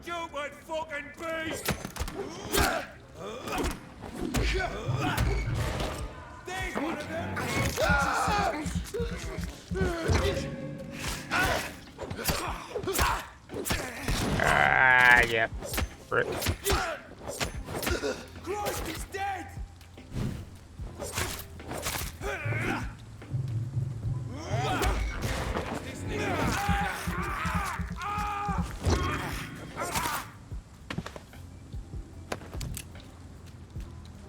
Stupid fucking beast! There's one of them! Ah, yeah. Brick. Christ, he's dead!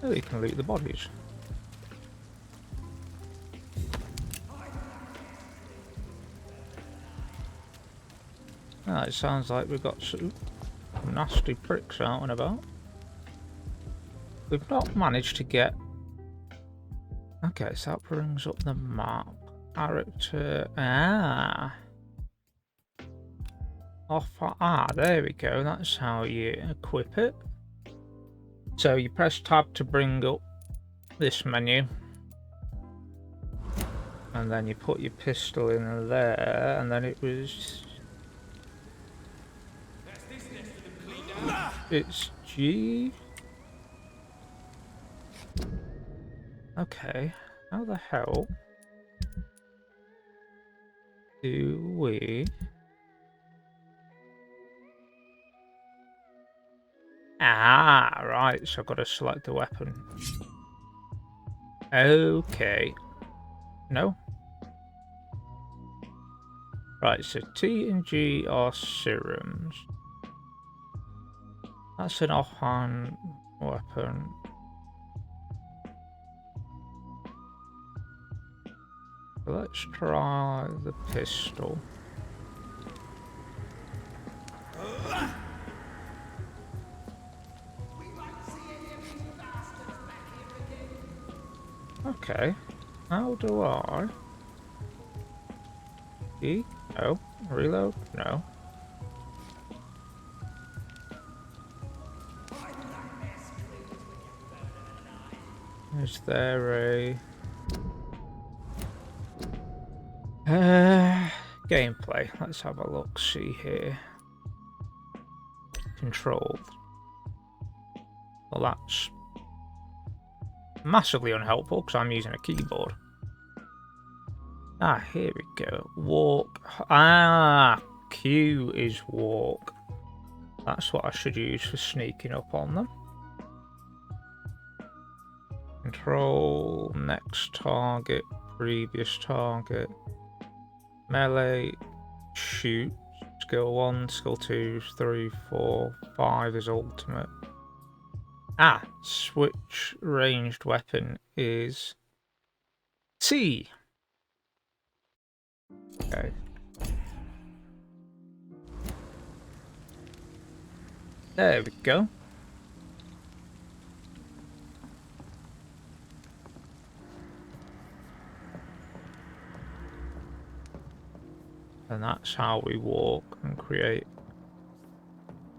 Oh, you can loot the bodies. Ah, it sounds like we've got some nasty pricks out and about. We've not managed to get... Okay, so that brings up the map. Character... Ah! There we go. That's how you equip it. So you press tab to bring up this menu. And then you put your pistol in there, and then it was... It's G. Okay, how the hell do we... Ah, right, so I've got to select the weapon. Okay. No? Right, so T and G are serums. That's an offhand weapon. Let's try the pistol. Okay, how do I? E? No. Reload? No. Is there a... gameplay. Let's have a look, see here. Controlled. Well, that's massively unhelpful because I'm using a keyboard. Ah, here we go. Walk. Ah, Q is walk. That's what I should use for sneaking up on them. Control, next target, previous target. Melee, shoot. Skill 1, skill 2, 3, 4, 5 is ultimate. Ah, switch ranged weapon is T. Okay. There we go. And that's how we walk and create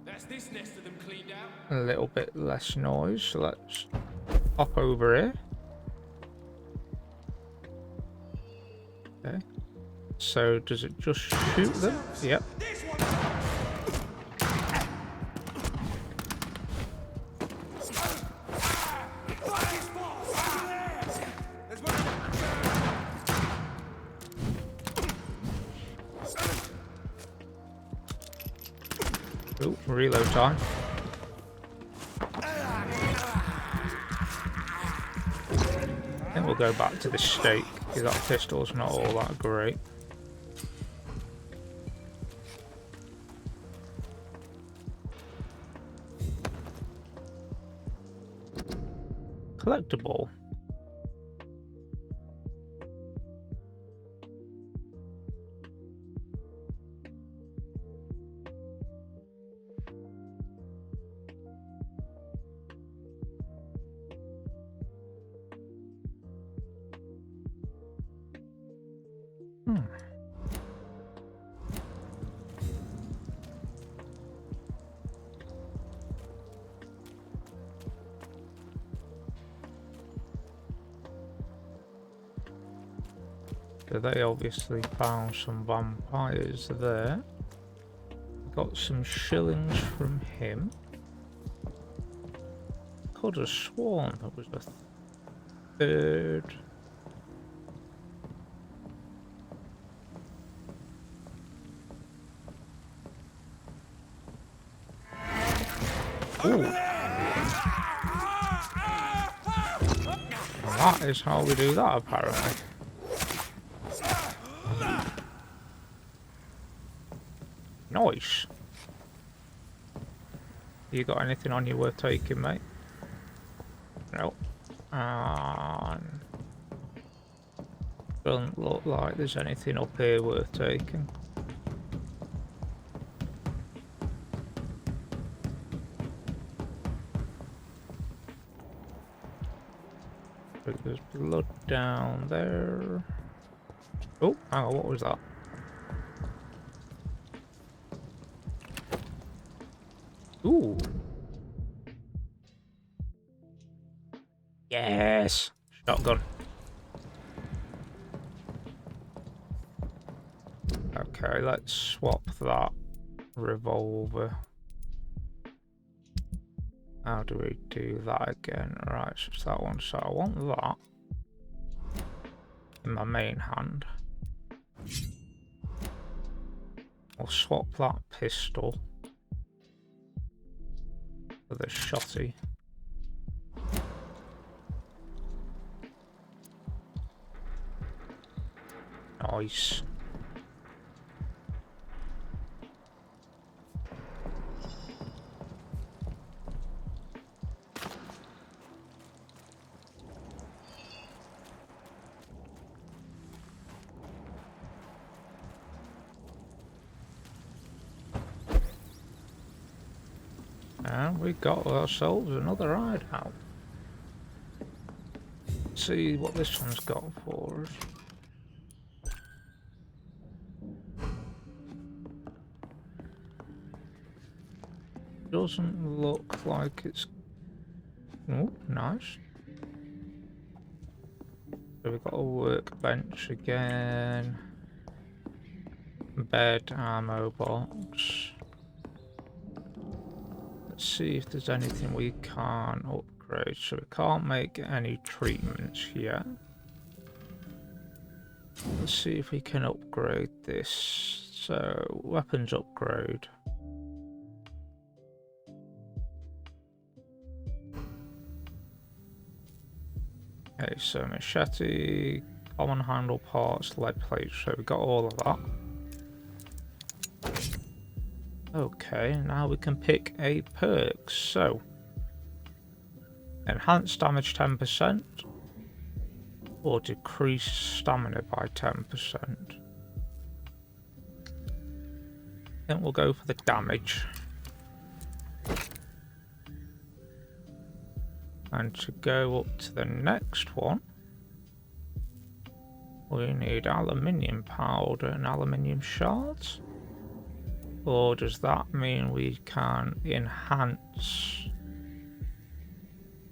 That's this nest of them cleaned out. a little bit less noise. So let's hop over here. Okay. So does it just shoot them? Yep. Oh, reload time. Then we'll go back to the stake, because that pistol's not all that great. Collectible. So they obviously found some vampires there. Got some shillings from him. Could have sworn that was the third. Ooh. That is how we do that, apparently. Nice. You got anything on you worth taking, mate? No. Doesn't look like there's anything up here worth taking. But there's blood down there. Oh, hang on, what was that? Ooh. Yes. Shotgun. Okay, let's swap that revolver. How do we do that again? Right, so it's that one. So I want that in my main hand. I'll swap that pistol for the shotty. Nice. And we got ourselves another hideout. Let's see what this one's got for us. Doesn't look like it's... Oh, nice. So we've got a workbench again. Bed, ammo box. Let's see if there's anything we can upgrade. So we can't make any treatments yet. Let's see if we can upgrade this. So, weapons upgrade. Okay, so machete, common handle parts, lead plates. So we got all of that. Okay, now we can pick a perk. So, enhance damage 10% or decrease stamina by 10%. Then we'll go for the damage. And to go up to the next one, we need aluminium powder and aluminium shards. Or does that mean we can enhance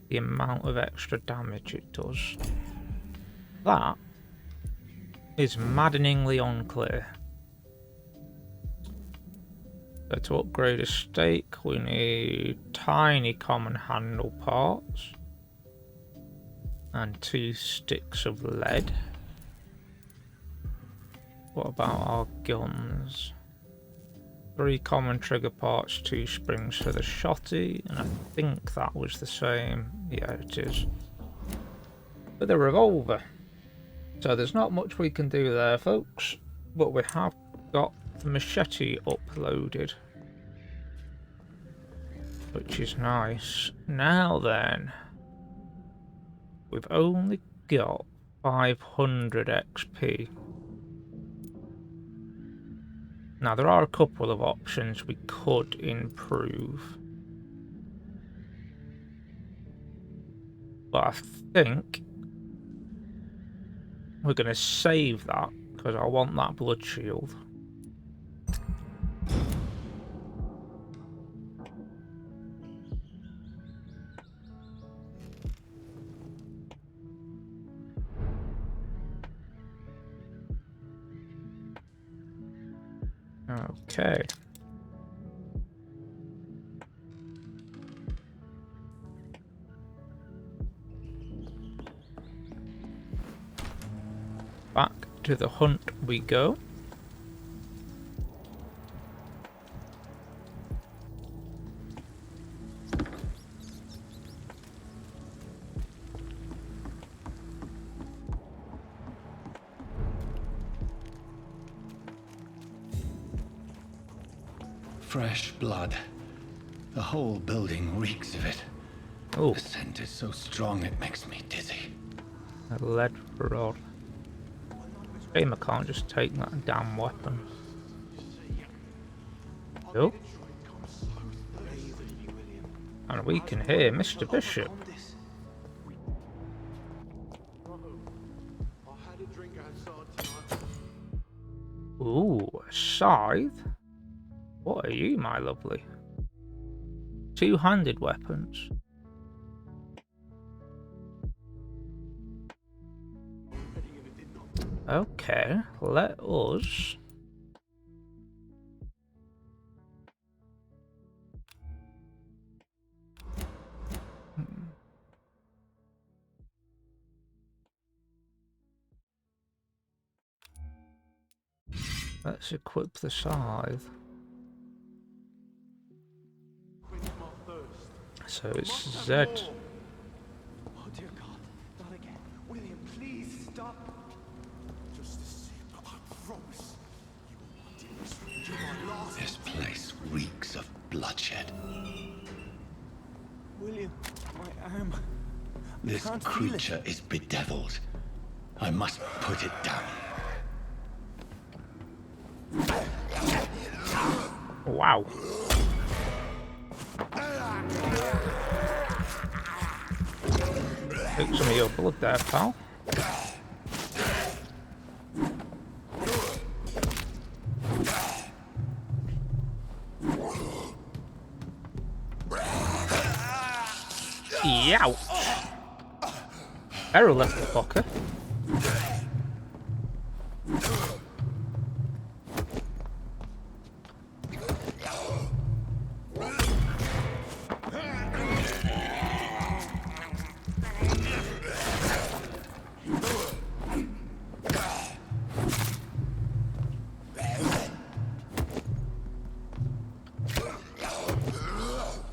the amount of extra damage it does? That is maddeningly unclear. So to upgrade a stake, we need tiny common handle parts and 2 sticks of lead. What about our guns? 3 common trigger parts, 2 springs for the shotty, and I think that was the same. Yeah, it is. For the revolver. So there's not much we can do there, folks, but we have got the machete uploaded, which is nice. Now then, we've only got 500 XP. Now there are a couple of options we could improve, but I think we're going to save that because I want that blood shield. Okay. Back to the hunt we go. Fresh blood. The whole building reeks of it. Oh. The scent is so strong it makes me dizzy. A lead rod. Shame I can't just take that damn weapon. Oh. And we can hear Mr. Bishop. Ooh, a scythe? What are you, my lovely? Two-handed weapons. Okay, let us... Let's equip the scythe. So it's Z. Oh dear God, not again. William, please stop. Just a sip, I promise. You will want it my last. This place reeks of bloodshed. William, I am. This creature is bedeviled. I must put it down. Wow. Take some of your blood there, pal. Yow! Arrow left the fucker.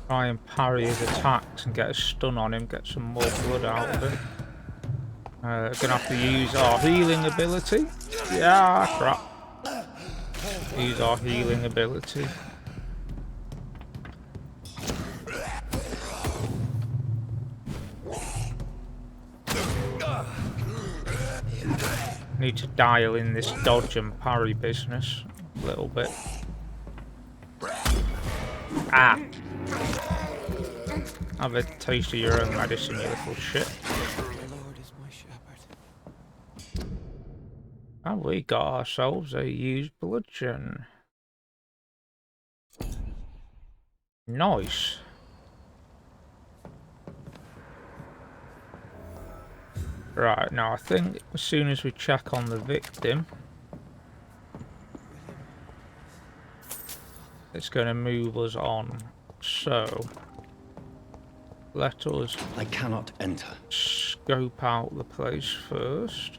Try and parry his attacks and get a stun on him, get some more blood out of him. Gonna have to use our healing ability. Yeah, crap. Use our healing ability. Need to dial in this dodge and parry business a little bit. Ah! Have a taste of your own medicine, you little shit. The Lord is my shepherd. And we got ourselves a used bludgeon. Nice. Right, now I think as soon as we check on the victim, it's going to move us on. So, let us... I cannot enter. Scope out the place first.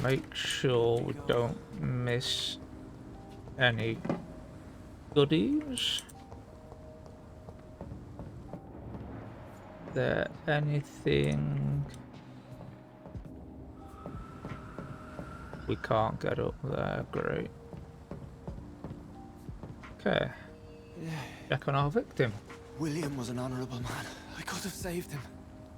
Make sure we don't miss any goodies. Is there anything we can't get up there? Great. Okay. Check on our victim. William was an honorable man. I could have saved him.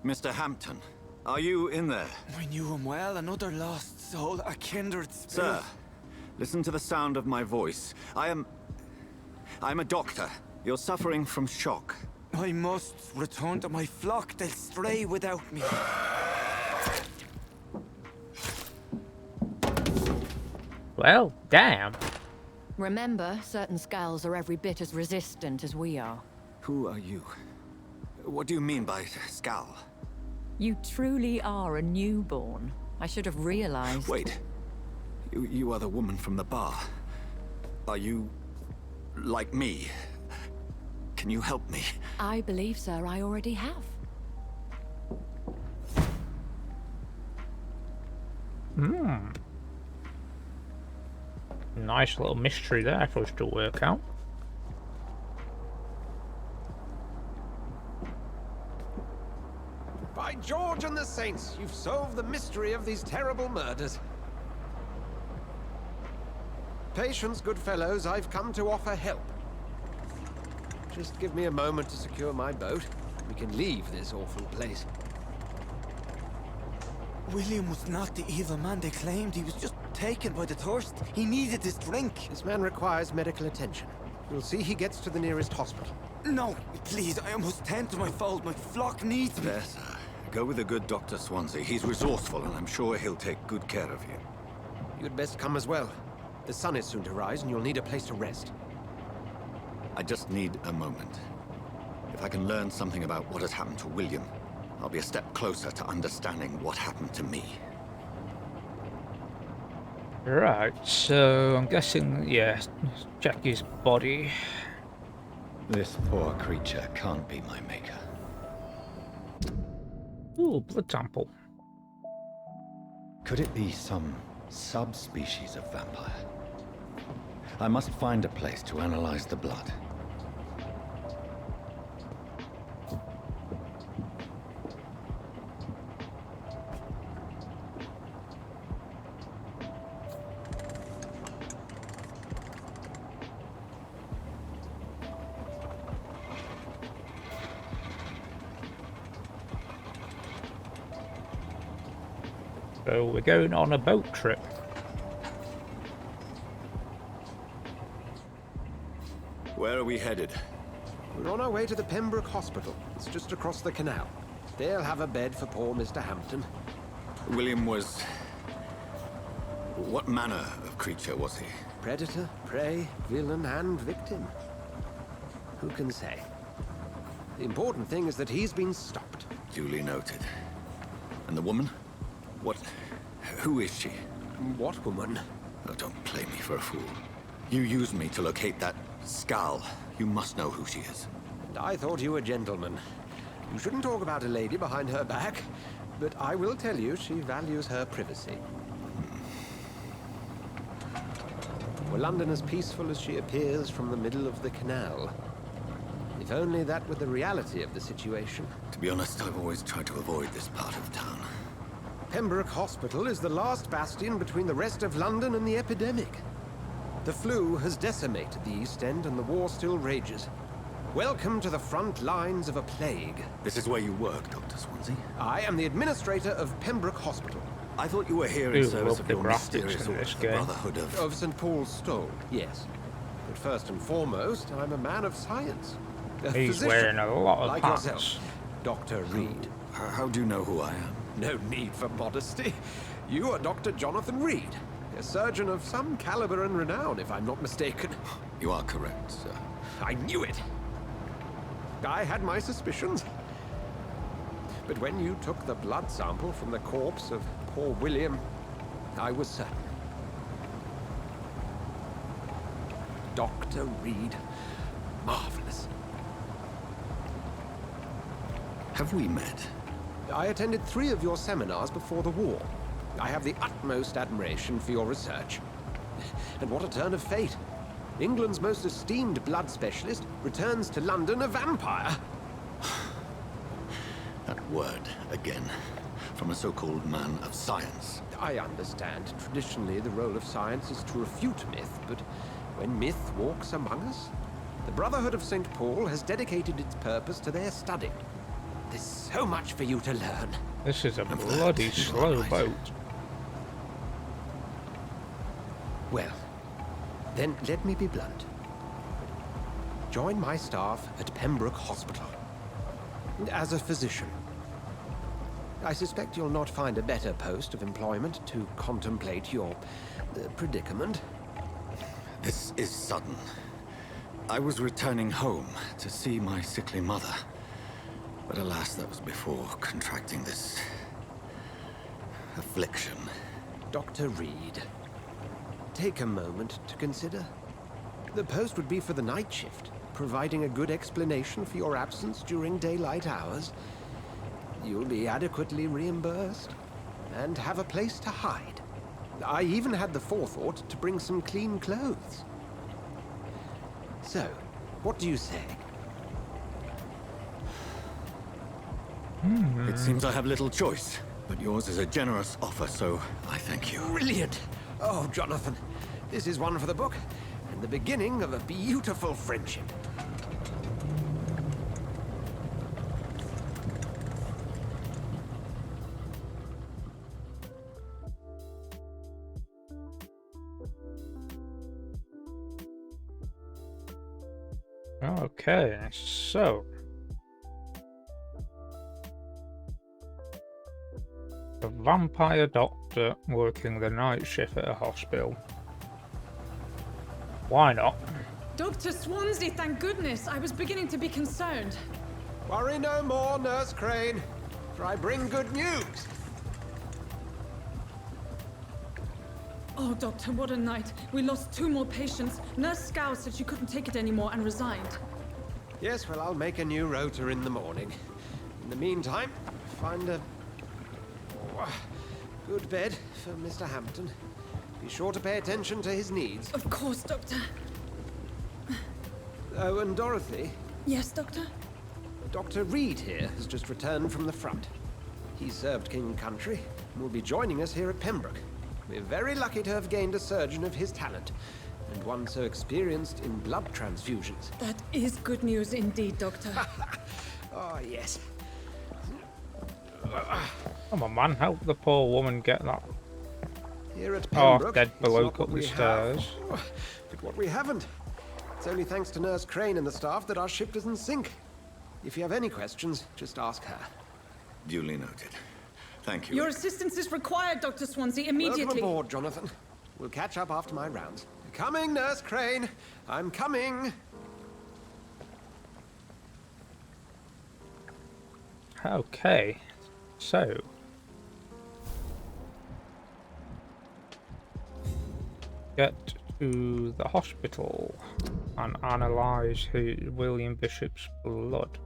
Mr. Hampton, are you in there? I knew him well, another lost soul, a kindred spirit. Sir, listen to the sound of my voice. I'm a doctor. You're suffering from shock. I must return to my flock. They'll stray without me. Well, damn. Remember, certain skulls are every bit as resistant as we are. Who are you? What do you mean by scowl? You truly are a newborn. I should have realized. Wait. You are the woman from the bar. Are you like me? Can you help me? I believe, sir, I already have. Hmm. Nice little mystery there for us to work out. By George and the Saints, you've solved the mystery of these terrible murders. Patience, good fellows, I've come to offer help. Just give me a moment to secure my boat. We can leave this awful place. William was not the evil man they claimed. He was just taken by the thirst. He needed this drink. This man requires medical attention. We'll see he gets to the nearest hospital. No, please, I must tend to my fold. My flock needs me. There, sir. Go with the good Dr. Swansea. He's resourceful, and I'm sure he'll take good care of you. You'd best come as well. The sun is soon to rise, and you'll need a place to rest. I just need a moment. If I can learn something about what has happened to William, I'll be a step closer to understanding what happened to me. Right, so I'm guessing, yeah, check his body. This poor creature can't be my maker. Ooh, blood sample. Could it be some subspecies of vampire? I must find a place to analyze the blood. So we're going on a boat trip. Where are we headed? We're on our way to the Pembroke Hospital. It's just across the canal. They'll have a bed for poor Mr. Hampton. William was... What manner of creature was he? Predator, prey, villain, and victim. Who can say? The important thing is that he's been stopped. Duly noted. And the woman? What... Who is she? What woman? Oh, don't play me for a fool. You used me to locate that skull. You must know who she is. And I thought you a gentleman. You shouldn't talk about a lady behind her back, but I will tell you she values her privacy. Were London as peaceful as she appears from the middle of the canal? If only that were the reality of the situation. To be honest, I've always tried to avoid this part of town. Pembroke Hospital is the last bastion between the rest of London and the epidemic. The flu has decimated the East End and the war still rages. Welcome to the front lines of a plague. This is where you work, Dr. Swansea? I am the administrator of Pembroke Hospital. I thought you were here in service of your mysterious order, the Brotherhood of... Of St. Paul's Stole, yes. But first and foremost, I'm a man of science. A He's physician, wearing a lot of like hats. yourself, Dr. Reed. How do you know who I am? No need for modesty. You are Dr. Jonathan Reed, a surgeon of some caliber and renown, if I'm not mistaken. You are correct, sir. I knew it. I had my suspicions. But when you took the blood sample from the corpse of poor William, I was certain. Dr. Reed. Marvelous. Have we met? I attended 3 of your seminars before the war. I have the utmost admiration for your research. And what a turn of fate. England's most esteemed blood specialist returns to London a vampire. That word, again. From a so-called man of science. I understand. Traditionally, the role of science is to refute myth, but when myth walks among us, the Brotherhood of St. Paul has dedicated its purpose to their study. There's so much for you to learn. This is a bloody slow boat. Well, then let me be blunt. Join my staff at Pembroke Hospital. As a physician. I suspect you'll not find a better post of employment to contemplate your predicament. This is sudden. I was returning home to see my sickly mother. But alas, that was before contracting this affliction. Dr. Reed, take a moment to consider. The post would be for the night shift, providing a good explanation for your absence during daylight hours. You'll be adequately reimbursed and have a place to hide. I even had the forethought to bring some clean clothes. So, what do you say? It seems I have little choice, but yours is a generous offer, so I thank you. Brilliant! Oh, Jonathan, this is one for the book, and the beginning of a beautiful friendship. Okay, so a vampire doctor working the night shift at a hospital. Why not? Dr. Swansea, thank goodness. I was beginning to be concerned. Worry no more, Nurse Crane, for I bring good news. Oh, Doctor, what a night. We lost 2 more patients. Nurse Scow said she couldn't take it anymore and resigned. Yes, well, I'll make a new rota in the morning. In the meantime, find a good bed for Mr. Hampton. Be sure to pay attention to his needs. Of course, Doctor. Oh, and Dorothy? Yes, Doctor? Dr. Reed here has just returned from the front. He served King Country and will be joining us here at Pembroke. We're very lucky to have gained a surgeon of his talent, and one so experienced in blood transfusions. That is good news indeed, Doctor. Oh, yes. Come on, man, help the poor woman get that. Here at Pembroke, dead it's below not what up the we stairs. have, but what we haven't. It's only thanks to Nurse Crane and the staff that our ship doesn't sink. If you have any questions, just ask her. Duly noted. Thank you. Your assistance is required, Dr. Swansea, immediately. Welcome aboard, Jonathan. We'll catch up after my rounds. Coming, Nurse Crane. I'm coming. Okay, so get to the hospital and analyze William Bishop's blood.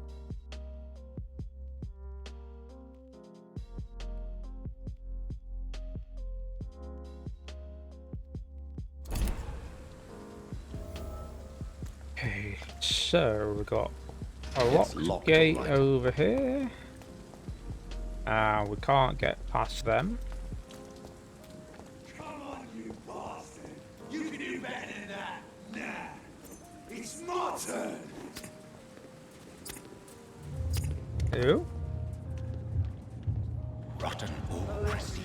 Okay, so we got a locked gate over here. We can't get past them. Come on, you bastard! You can do better than that! Nah! It's my turn! Who? Rotten autocracy.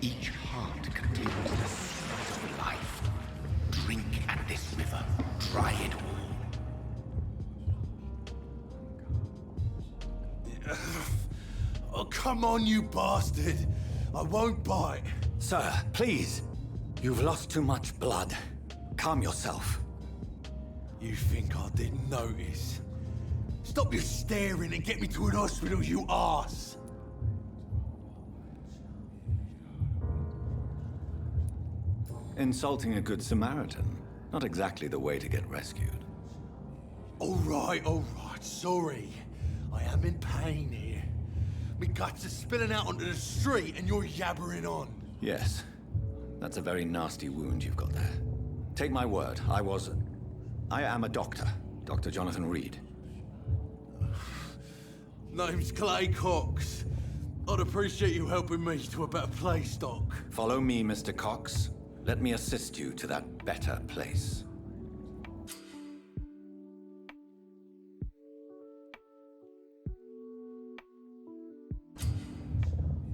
Each heart contains the seed of life. Drink at this river. Try it all. Oh, come on, you bastard! I won't bite. Sir, please. You've lost too much blood. Calm yourself. You think I didn't notice? Stop your staring and get me to an hospital, you arse! Insulting a good Samaritan. Not exactly the way to get rescued. All right, sorry. I am in pain here. Me guts are spilling out onto the street and you're yabbering on. Yes. That's a very nasty wound you've got there. Take my word, I was... I am a doctor, Dr. Jonathan Reed. Name's Clay Cox. I'd appreciate you helping me to a better place, Doc. Follow me, Mr. Cox. Let me assist you to that better place.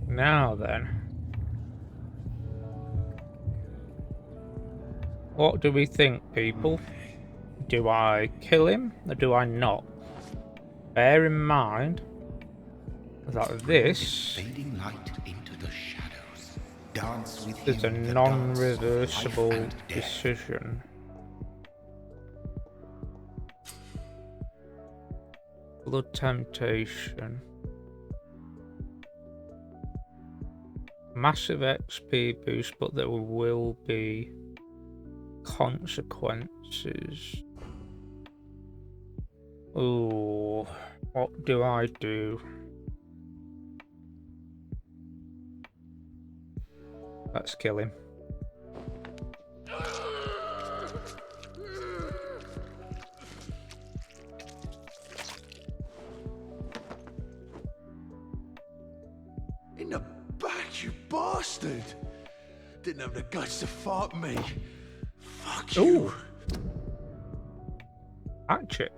Now then. What do we think, people? Do I kill him or do I not? Bear in mind that this fading light into the shadows. Dance with is a him, the dance of non-reversible life and death. decision. Blood temptation. Massive XP boost, but there will be consequences. Ooh, what do I do? Let's kill him. In the back, you bastard! Didn't have the guts to fuck me. Fuck you. Ooh. Hatchet.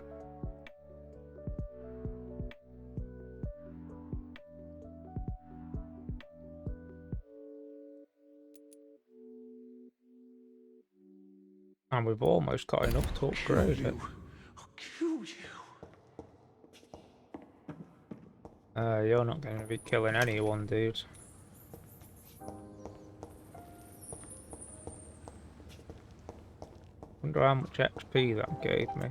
And we've almost got enough to upgrade it. I'll kill you. You're not going to be killing anyone, dude. Wonder how much XP that gave me.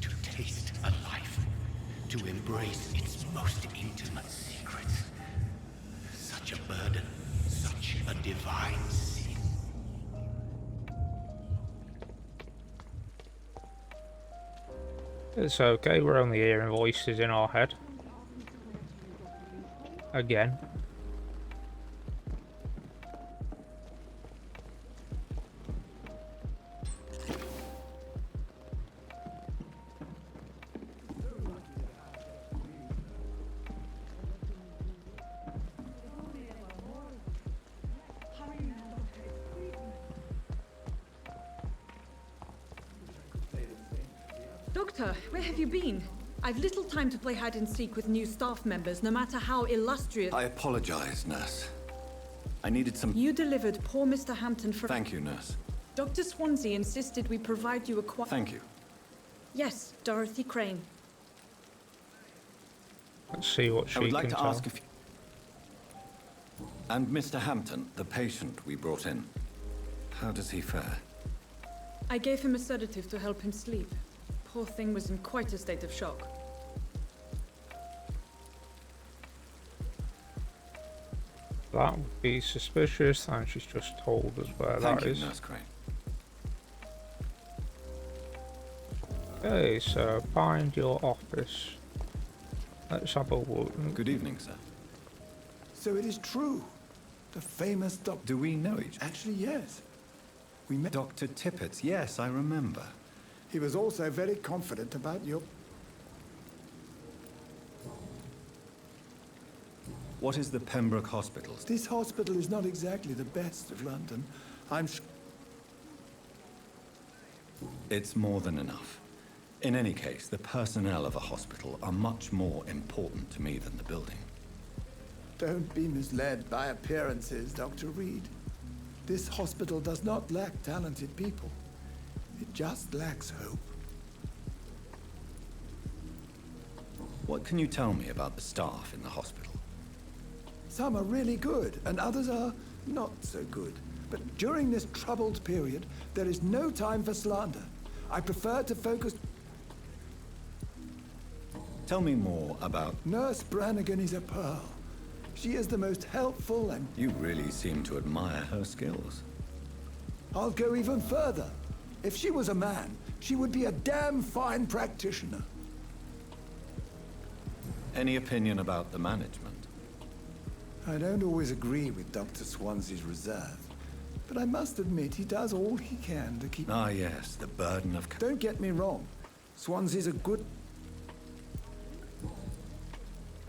To taste a life, to embrace its most intimate secrets. Such a burden, such a divine sin. It's okay, we're only hearing voices in our head. Again. Doctor, where have you been? I've little time to play hide and seek with new staff members, no matter how illustrious. I apologize, nurse. I needed some... You delivered poor Mr. Hampton for... Thank you, nurse. Dr. Swansea insisted we provide you a Thank you. Yes, Dorothy Crane. Let's see what she I would like can to tell. ask if... And Mr. Hampton, the patient we brought in, how does he fare? I gave him a sedative to help him sleep. Poor thing was in quite a state of shock. That would be suspicious, and she's just told us where Thank that you, is. Nurse Crane. Okay, so find your office. Let's have a look. Good evening, sir. So it is true. The famous Dr. Do we know each other? Actually, yes. We met. Dr. Tippett, yes, I remember. He was also very confident about your... What is the Pembroke Hospital? This hospital is not exactly the best of London. I'm sure... It's more than enough. In any case, the personnel of a hospital are much more important to me than the building. Don't be misled by appearances, Dr. Reed. This hospital does not lack talented people. It just lacks hope. What can you tell me about the staff in the hospital? Some are really good, and others are not so good. But during this troubled period, there is no time for slander. I prefer to focus... Tell me more about... Nurse Brannigan is a pearl. She is the most helpful and... You really seem to admire her skills. I'll go even further. If she was a man, she would be a damn fine practitioner. Any opinion about the management? I don't always agree with Dr. Swansea's reserve, but I must admit he does all he can to keep... Ah, yes, the burden of... Don't get me wrong. Swansea's a good...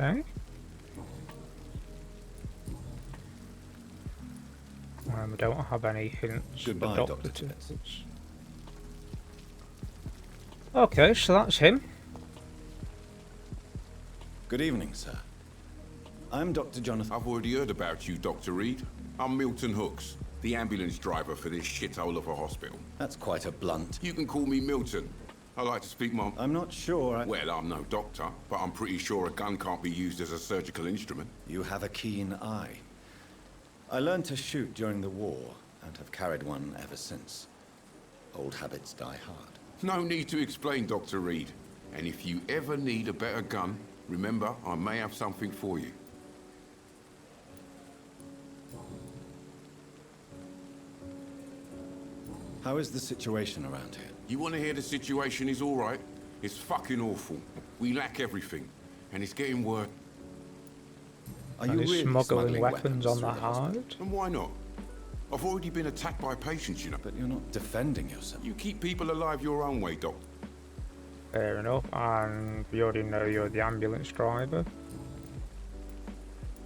Okay. We don't have any hints Goodbye, for Dr. Tippets. Okay, so that's him. Good evening, sir. I'm Dr. Jonathan... I've already heard about you, Dr. Reed. I'm Milton Hooks, the ambulance driver for this shithole of a hospital. That's quite a blunt... You can call me Milton. I like to speak my... I'm not sure Well, I'm no doctor, but I'm pretty sure a gun can't be used as a surgical instrument. You have a keen eye. I learned to shoot during the war, and have carried one ever since. Old habits die hard. No need to explain, Dr. Reed. And if you ever need a better gun, remember, I may have something for you. How is the situation around here? You want to hear the situation is all right? It's fucking awful. We lack everything, and it's getting worse. Are you really smuggling weapons on the hard? And why not? I've already been attacked by patients, you know. But you're not defending yourself. You keep people alive your own way, Doc. Fair enough, and we already know you're the ambulance driver.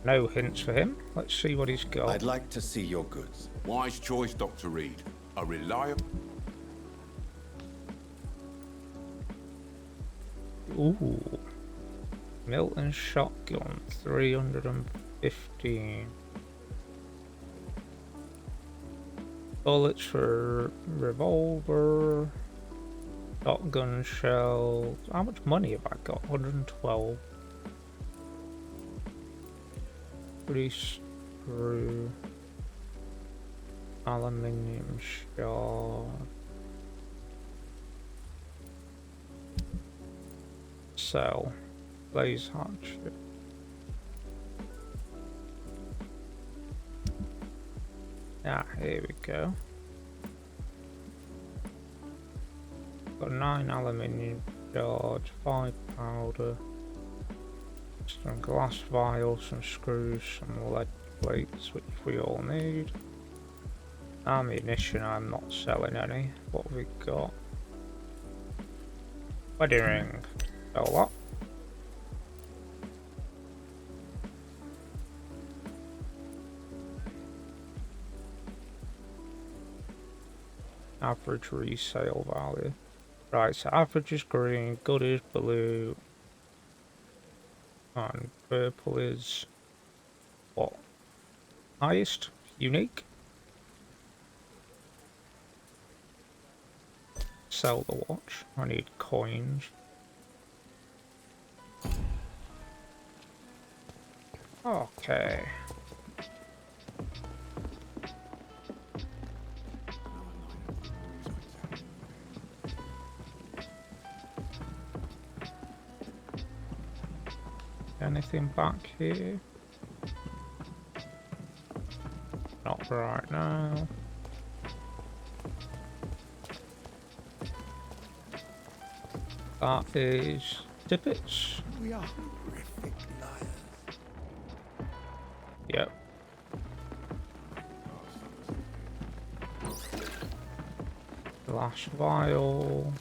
No hints for him. Let's see what he's got. I'd like to see your goods. Wise choice, Dr. Reed. A reliable... Ooh. Milton shotgun, 315. Bullets for revolver. Shotgun shell. How much money have I got? 112. Pretty screw. Aluminium shard. Cell. Blaze hatchet. Ah, here we go. Got 9 aluminium shards, 5 powder, some glass vials, some screws, some lead plates, which we all need. Ammunition, I'm not selling any. What have we got? Wedding ring. Sell that. Average resale value. Right, so average is green, good is blue, and purple is what? Highest? Unique? Sell the watch. I need coins. Okay. Anything back here? Not right now. That is Tippets. We are horrific liars. Yep. Glass vial.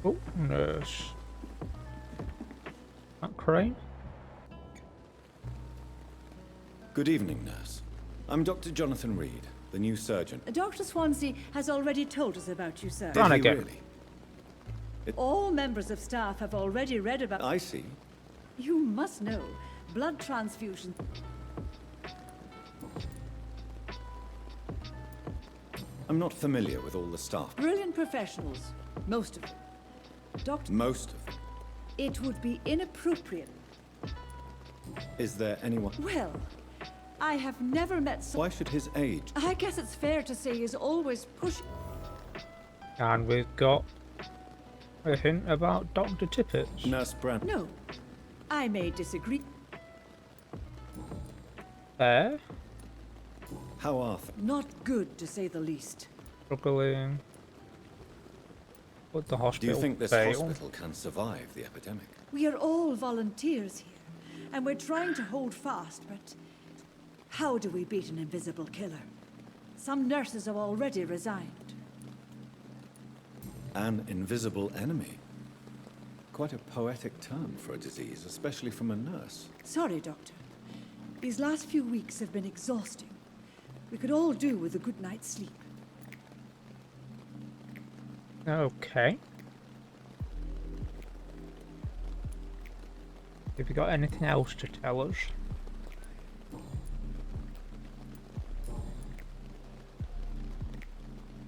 Oh, nurse. That crane? Good evening, nurse. I'm Dr. Jonathan Reed, the new surgeon. Dr. Swansea has already told us about you, sir. Did he really? All members of staff have already read about... I see. You must know, blood transfusion... I'm not familiar with all the staff. Brilliant professionals, most of them. Doctor... Most of them. It would be inappropriate. Is there anyone... Well, I have never met Why should his age... I guess it's fair to say he's always pushing... And we've got a hint about Dr. Tippets. Nurse Brand. No, I may disagree. There. How are things? Not good, to say the least. Struggling. Would the hospital Do you think this fail? hospital can survive the epidemic? We are all volunteers here. and we're trying to hold fast, but how do we beat an invisible killer? Some nurses have already resigned. An invisible enemy? Quite a poetic term for a disease, especially from a nurse. Sorry, Doctor. These last few weeks have been exhausting. We could all do with a good night's sleep. Okay. Have you got anything else to tell us?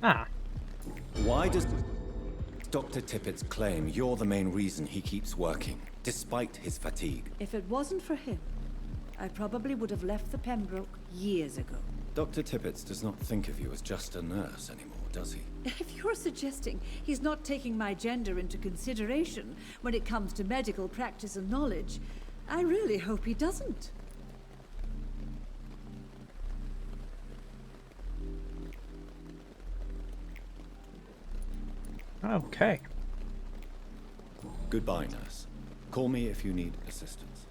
Ah. Why does Dr. Tippett's claim you're the main reason he keeps working, despite his fatigue? If it wasn't for him, I probably would have left the Pembroke years ago. Dr. Tippett does not think of you as just a nurse anymore, does he? If you're suggesting he's not taking my gender into consideration when it comes to medical practice and knowledge, I really hope he doesn't. Okay. Goodbye, nurse. Call me if you need assistance.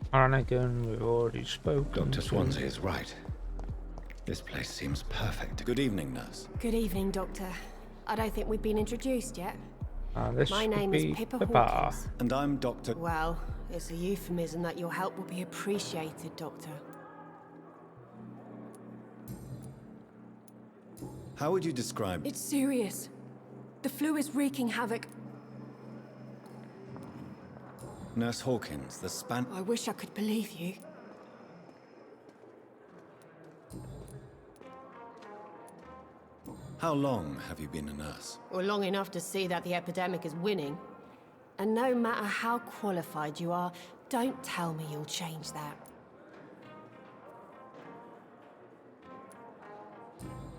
Flanagan, we've already spoken. Dr. Swansea is right. This place seems perfect. Good evening, nurse. Good evening, Doctor. I don't think we've been introduced yet. This My name is Pippa the Hawkins. And I'm Dr. Well, it's a euphemism that your help will be appreciated, Doctor. How would you describe... It's serious. The flu is wreaking havoc. Nurse Hawkins, the span... I wish I could believe you. How long have you been a nurse? Well, long enough to see that the epidemic is winning. And no matter how qualified you are, don't tell me you'll change that.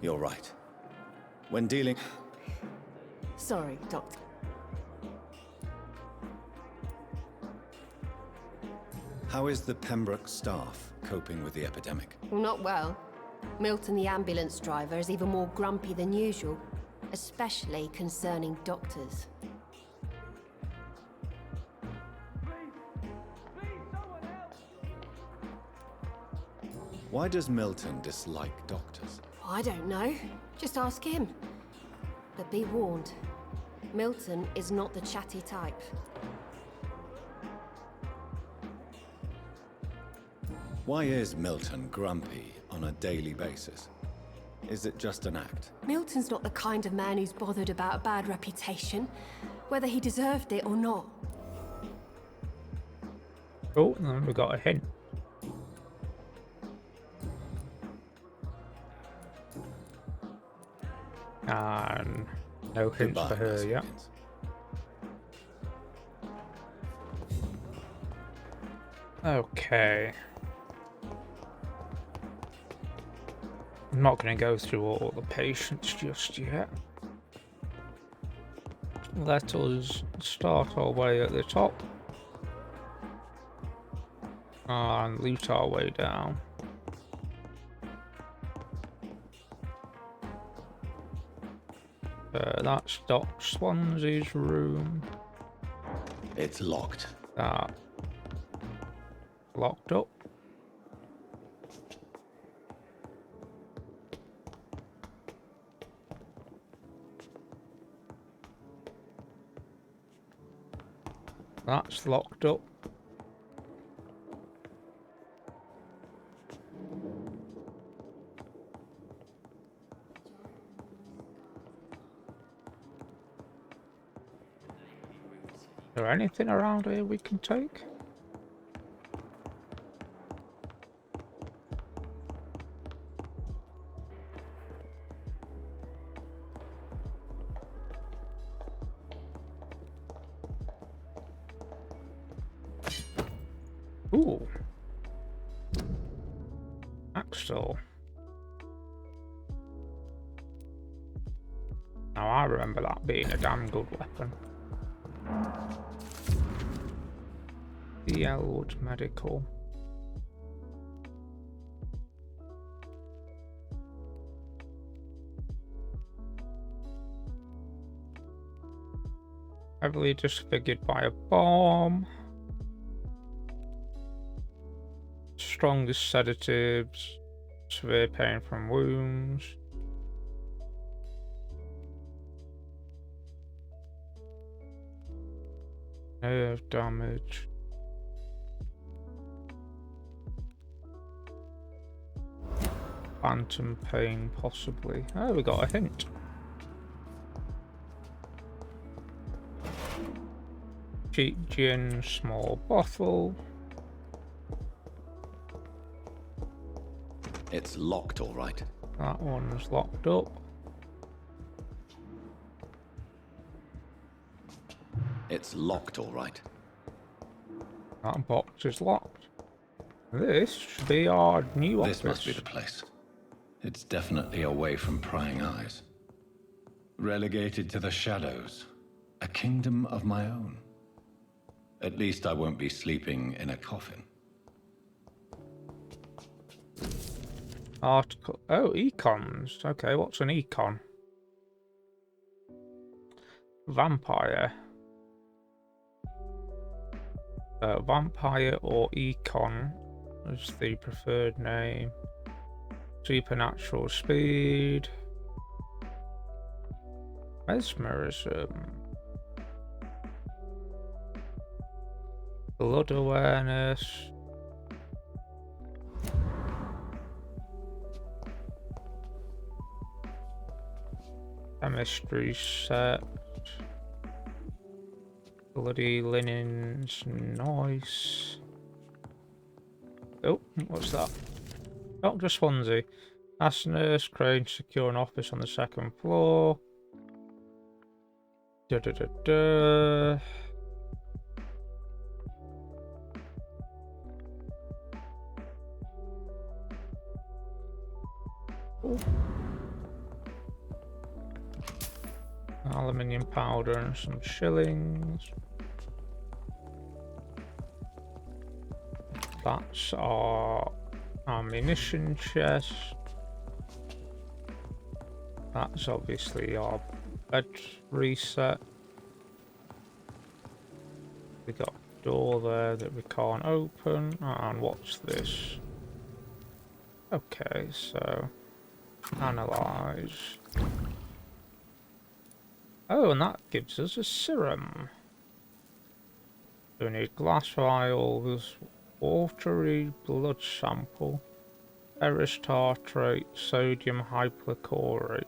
You're right. When dealing... Sorry, Doctor. How is the Pembroke staff coping with the epidemic? Well, not well. Milton, the ambulance driver, is even more grumpy than usual, especially concerning doctors. Why does Milton dislike doctors? I don't know. Just ask him. But be warned, Milton is not the chatty type. Why is Milton grumpy on a daily basis? Is it just an act? Milton's not the kind of man who's bothered about a bad reputation, whether he deserved it or not. Oh, and we got a hint. And no hints Goodbye, for her Miss yet. Hawkins. Okay. I'm not going to go through all the patients just yet. Let us start our way at the top and loot our way down. That's Doc Swansea's room. It's locked. That locked up. That's locked up. Is there anything around here we can take? Ooh. Axel. Now I remember that being a damn good weapon. The Elwood Medical. Heavily disfigured by a bomb. Strongest sedatives. Severe pain from wounds. Nerve damage. Phantom pain, possibly. Oh, we got a hint. Cheap gin, small bottle. It's locked, all right. That one's locked up. It's locked, all right. That box is locked. This should be our new office. This must be the place. It's definitely away from prying eyes. Relegated to the shadows. A kingdom of my own. At least I won't be sleeping in a coffin. Article. Oh, econs. Okay, what's an econ? Vampire. Vampire or econ is the preferred name. Supernatural speed. Mesmerism. Blood awareness. Chemistry set. Bloody linens, nice. Oh, what's that? Dr. Swansea. Ask nurse Crane to secure an office on the second floor. Da da da da. Oh. Aluminium powder and some shillings. That's our ammunition chest. That's obviously our bed reset. We got a door there that we can't open. And what's this? Okay, so analyze. Oh, and that gives us a serum. We need glass vials, watery blood sample, ferrous tartrate, sodium hypochlorite.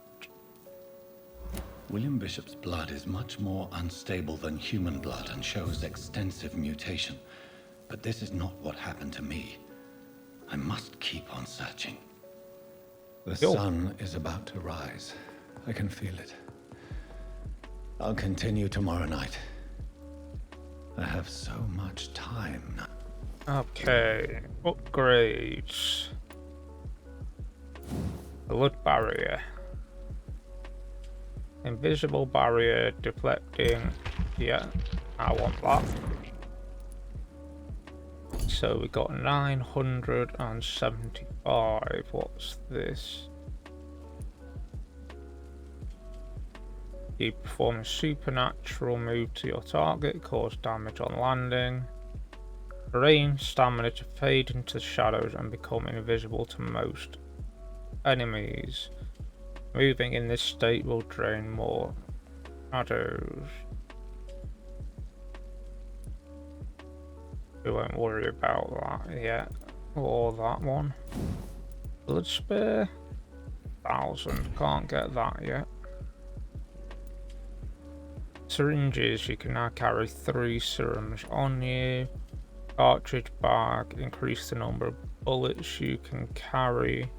William Bishop's blood is much more unstable than human blood and shows extensive mutation. But this is not what happened to me. I must keep on searching. The sun is about to rise. I can feel it. I'll continue tomorrow night. I have so much time now. Okay, upgrades. Blood barrier. Invisible barrier, deflecting. Yeah, I want that. So we got 975. What's this? You perform a supernatural move to your target, cause damage on landing. Range stamina to fade into the shadows and become invisible to most enemies. Moving in this state will drain more shadows. We won't worry about that yet. Or that one. Blood spare. 1,000. Can't get that yet. Syringes, you can now carry 3 serums on you. Cartridge bag, increase the number of bullets you can carry.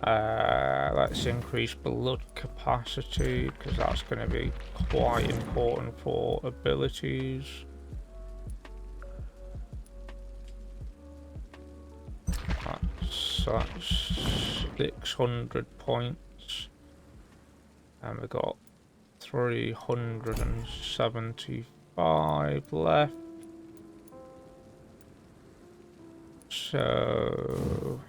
Let's increase blood capacity because that's going to be quite important for abilities. That's 600 points. And we got 375 left. So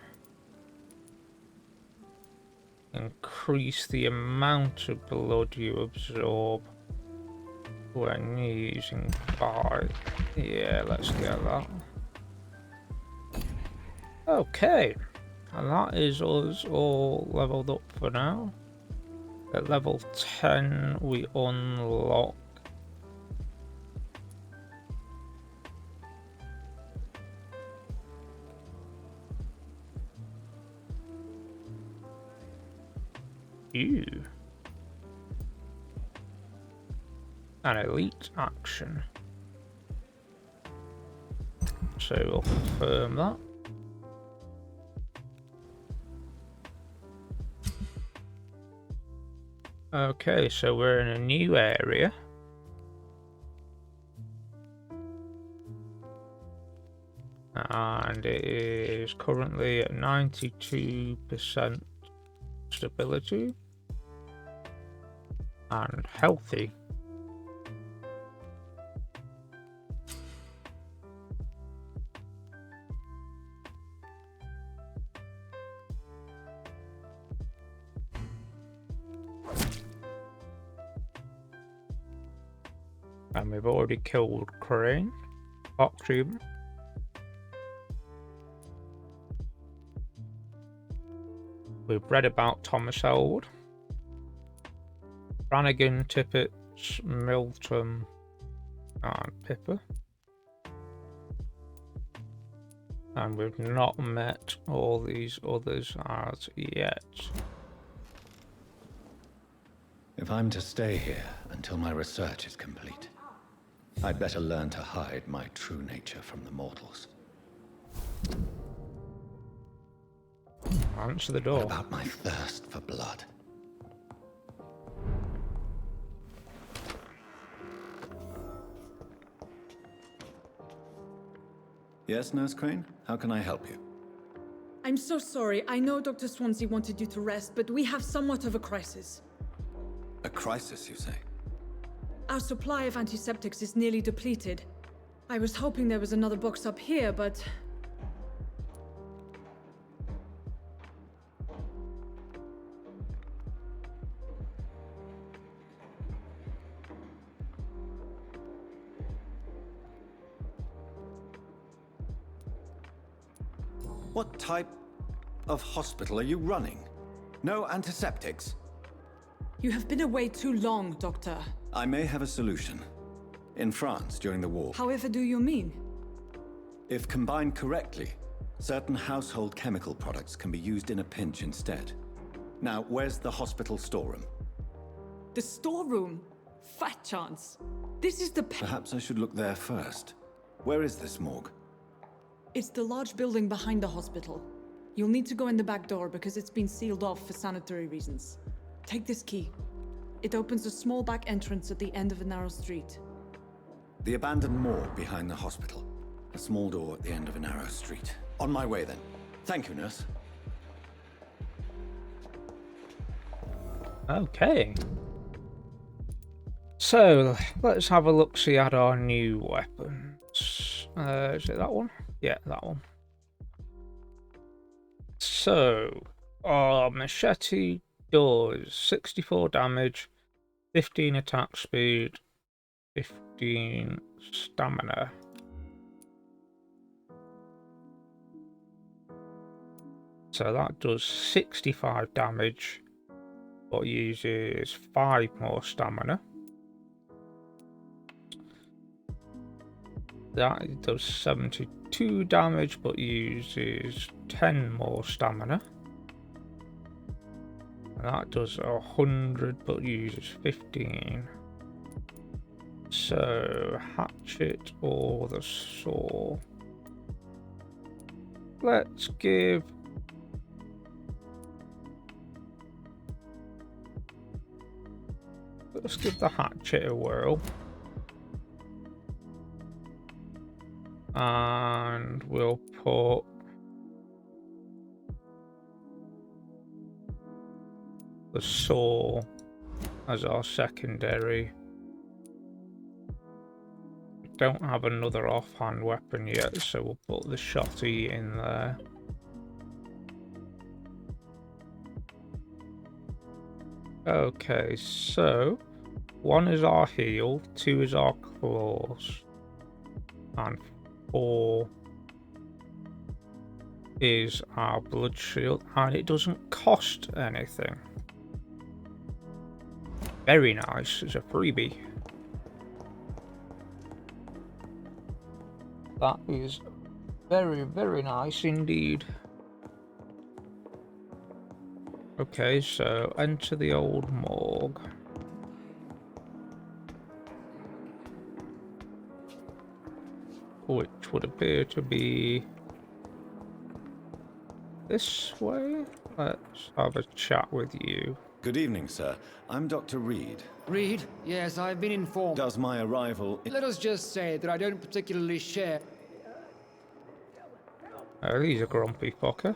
increase the amount of blood you absorb when using bite. Yeah, let's get that. Okay, and that is us all leveled up for now. At level 10 we unlock an elite action. So we'll confirm that. Okay, so we're in a new area. And it is currently at 92% stability and healthy. And we've already killed Crane. Octube. We've read about Thomas Elwood. Brannigan, Tippett, Milton, and Pippa. And we've not met all these others as yet. If I'm to stay here until my research is complete, I'd better learn to hide my true nature from the mortals. Answer the door. What about my thirst for blood? Yes, Nurse Crane? How can I help you? I'm so sorry. I know Dr. Swansea wanted you to rest, but we have somewhat of a crisis. A crisis, you say? Our supply of antiseptics is nearly depleted. I was hoping there was another box up here, but... What type of hospital are you running? No antiseptics? You have been away too long, Doctor. I may have a solution. In France during the war. However do you mean? If combined correctly, certain household chemical products can be used in a pinch instead. Now, where's the hospital storeroom? The storeroom? Fat chance. This is the... Perhaps I should look there first. Where is this morgue? It's the large building behind the hospital. You'll need to go in the back door because it's been sealed off for sanitary reasons. Take this key. It opens a small back entrance at the end of a narrow street. The abandoned morgue behind the hospital. A small door at the end of a narrow street. On my way then. Thank you, nurse. Okay. So, let's have a look-see at our new weapons. Is it that one? Yeah, that one. So, our machete does 64 damage, 15 attack speed, 15 stamina. So that does 65 damage, but uses 5 more stamina. That does 72 damage, but uses 10 more stamina. And that does 100, but uses 15. So, hatchet or the saw. Let's give the hatchet a whirl. And we'll put the saw as our secondary. We don't have another offhand weapon yet, so we'll put the shotty in there. Okay, so 1 is our heal, 2 is our claws, and 4 is our blood shield, and it doesn't cost anything. Very nice, it's a freebie. That is very, very nice indeed. Okay, so enter the old morgue. Which would appear to be this way. Let's have a chat with you. Good evening, sir. I'm Dr. Reed. Reed? Yes, I've been informed. Does my arrival... Let us just say that I don't particularly share... He's a grumpy fucker.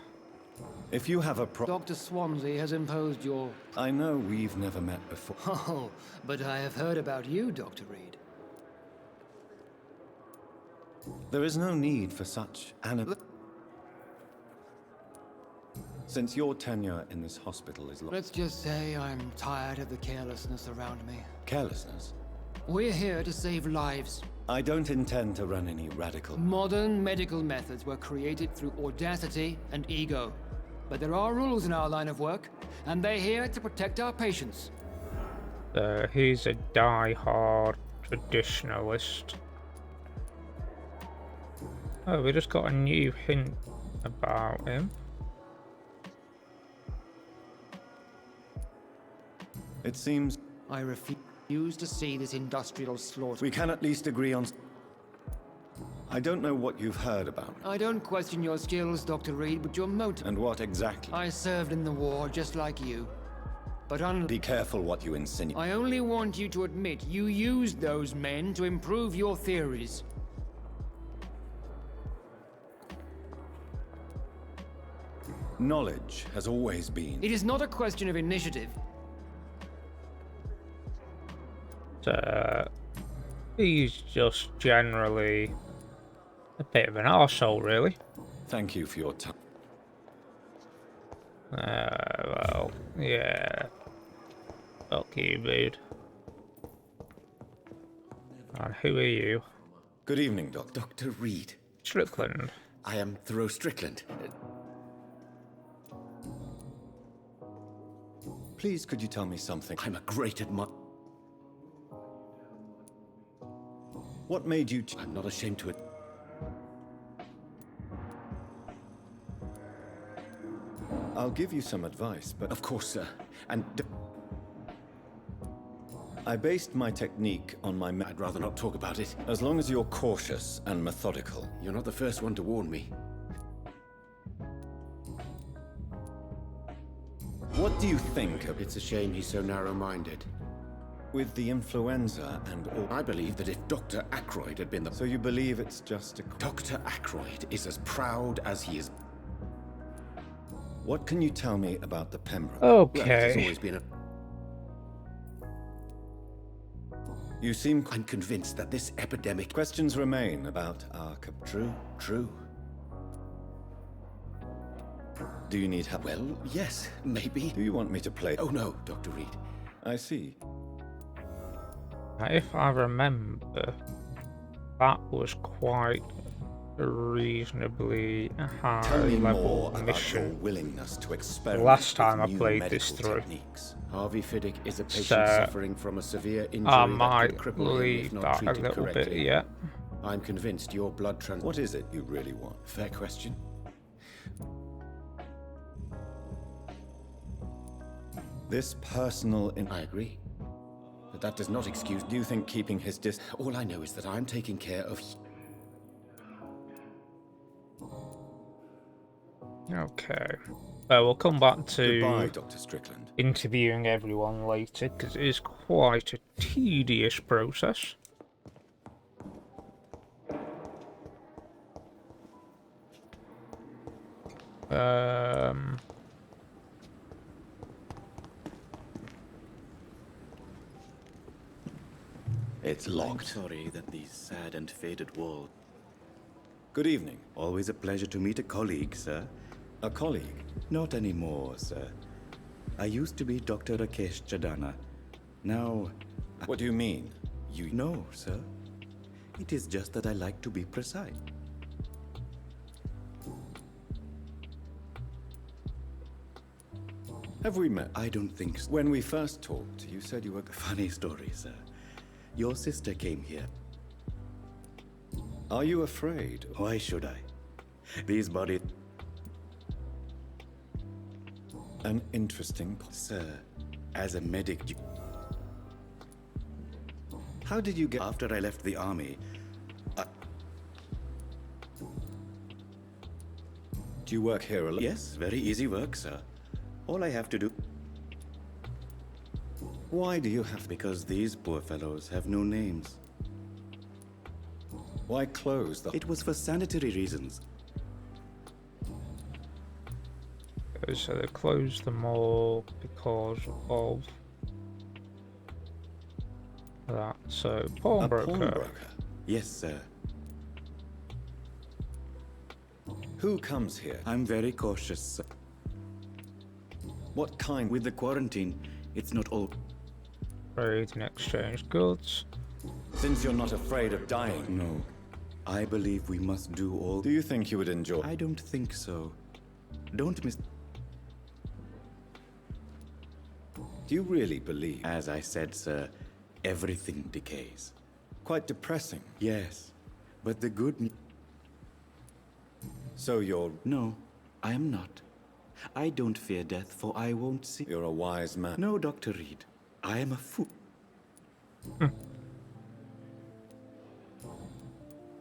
If you have a Dr. Swansea has imposed your... I know we've never met before. Oh, but I have heard about you, Dr. Reed. There is no need for such Since your tenure in this hospital is long... Let's just say I'm tired of the carelessness around me. Carelessness? We're here to save lives. I don't intend to run any radical... Modern medical methods were created through audacity and ego. But there are rules in our line of work, and they're here to protect our patients. He's a die-hard traditionalist. Oh, we just got a new hint about him. It seems... I refuse to see this industrial slaughter. We can at least agree on... I don't know what you've heard about. I don't question your skills, Dr. Reed, but your motive... And what exactly? I served in the war just like you. But Be careful what you insinuate. I only want you to admit you used those men to improve your theories. Knowledge has always been... It is not a question of initiative. He's just generally a bit of an arsehole, really. Thank you for your time. Well, yeah. Fuck you, dude. And who are you? Good evening, Dr. Reed. Strickland. I am Thoreau Strickland. Please, could you tell me something? I'm a great admirer. What made you... I'm not ashamed to it. I'll give you some advice, but... Of course, sir. And... I based my technique on my... I'd rather not talk about it. As long as you're cautious and methodical. You're not the first one to warn me. What do you think of... It's a shame he's so narrow-minded. With the influenza and all... I believe that if Dr. Ackroyd had been the... So you believe it's just a... Dr. Ackroyd is as proud as he is... What can you tell me about the Pembroke? Okay. Well, it has always been a... You seem... I'm convinced that this epidemic... Questions remain about our... True. Do you need help? Well, yes, maybe. Do you want me to play? Oh no, Dr. Reed. I see. If I remember, that was quite a reasonably high-level mission. Willingness to experiment last time I with new played this medical through. techniques. Harvey Fiddick is a patient So, suffering from a severe injury I that might could cripple him leave if not that a treated little correctly. bit yet. I'm convinced your blood trans... What is it you really want? Fair question. This personal... I agree. But that does not excuse... Do you think keeping his All I know is that I'm taking care of... Okay. We'll come back to Goodbye, Dr. Strickland. interviewing everyone later, because it is quite a tedious process. It's locked. I'm sorry that these sad and faded walls... Good evening. Always a pleasure to meet a colleague, sir. A colleague? Not anymore, sir. I used to be Dr. Rakesh Chadana. Now... What do you mean? You know, sir. It is just that I like to be precise. Have we met? I don't think so. When we first talked, you said you were... Funny story, sir. Your sister came here. Are you afraid? Why should I? These bodies... An interesting... Sir, as a medic... How did you get... After I left the army... Do you work here alone? Yes, very easy work, sir. All I have to do... Why do you have... Because these poor fellows have no names. Why close the... It was for sanitary reasons. So they closed them all because of that. So, pawnbroker. Yes, sir. Who comes here? I'm very cautious, sir. What kind? With the quarantine, it's not all... Trade and exchange goods. Since you're not afraid of dying. No. I believe we must do all... Do you think you would enjoy... I don't think so. Don't miss... Do you really believe... As I said, sir, everything decays. Quite depressing. Yes. But the good... So you're... No, I am not. I don't fear death, for I won't see... You're a wise man. No, Dr. Reed. I am a fool.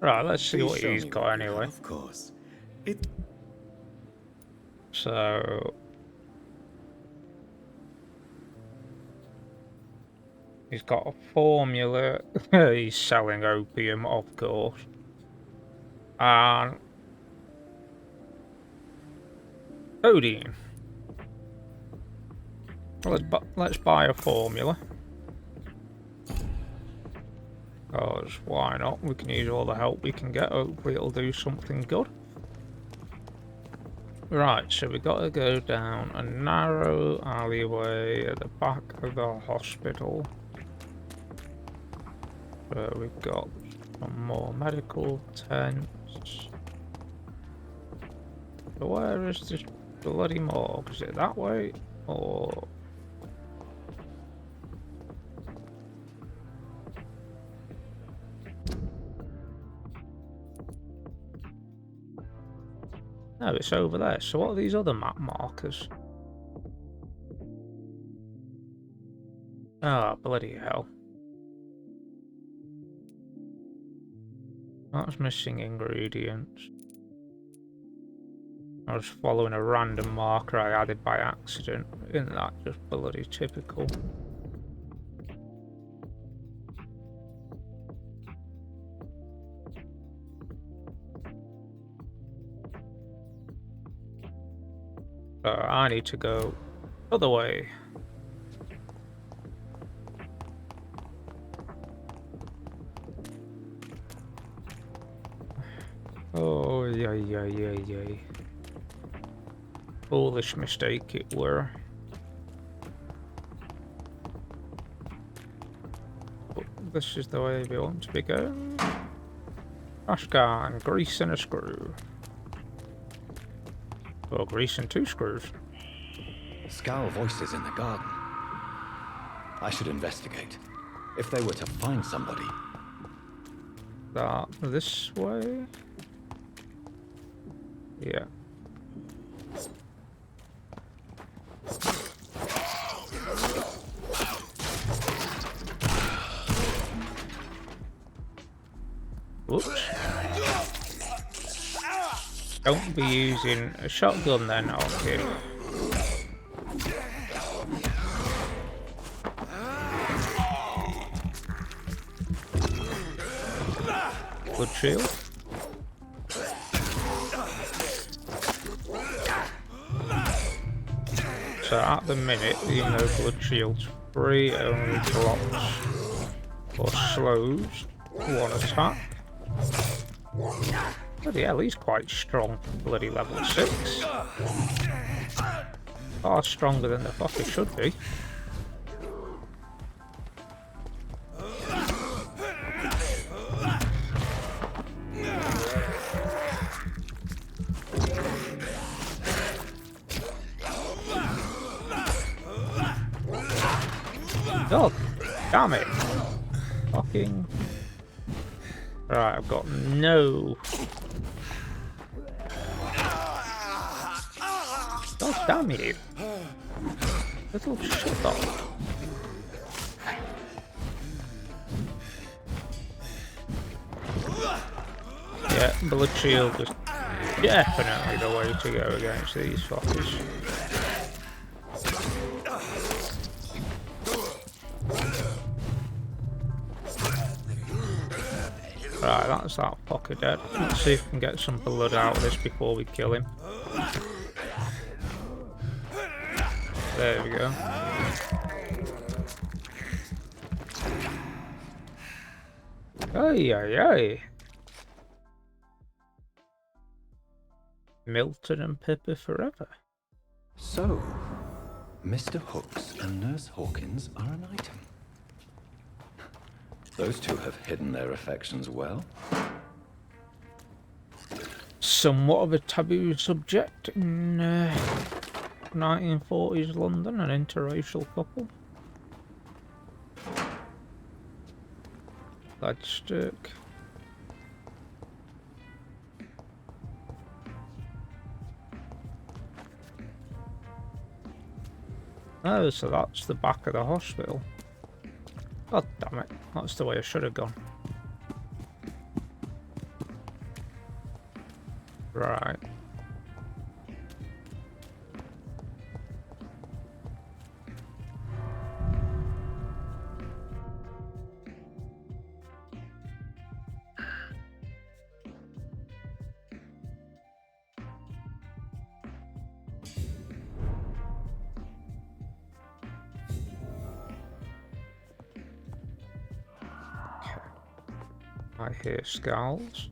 Right, let's see what he's got anyway. Of course. So... He's got a formula. He's selling opium, of course. And... codeine. Let's buy a formula. Because why not? We can use all the help we can get. Hopefully it'll do something good. Right, so we got to go down a narrow alleyway at the back of the hospital. Where we've got some more medical tents. So where is this bloody morgue? Is it that way? Or... no, it's over there. So what are these other map markers? Ah, bloody hell. That's missing ingredients. I was following a random marker I added by accident. Isn't that just bloody typical? So I need to go other way. Oh, yay. Foolish mistake it were. But this is the way we want to be going. Trash can, grease and a screw. Well, grease and 2 screws. Scowl voices in the garden. I should investigate. If they were to find somebody. That this way? Yeah. Whoops. Don't be using a shotgun then, okay. Good shield. So at the minute, even though blood shield's free, it only blocks or slows 1 attack. Bloody hell, he's quite strong. Bloody level 6. Far stronger than the fuck it should be. God damn it. Fucking... Right, I've got no... God damn you. Little shit off. Yeah, blood shield is definitely the way to go against these fuckers. Right, that's that fucker dead. Let's see if we can get some blood out of this before we kill him. There we go. Ay, ay, ay. Milton and Pippa forever. So, Mr. Hooks and Nurse Hawkins are an item. Those two have hidden their affections well. Somewhat of a taboo subject in 1940s London, an interracial couple. Gladstick. Oh, so that's the back of the hospital. God damn it, that's the way I should have gone. Right. I hear skulls.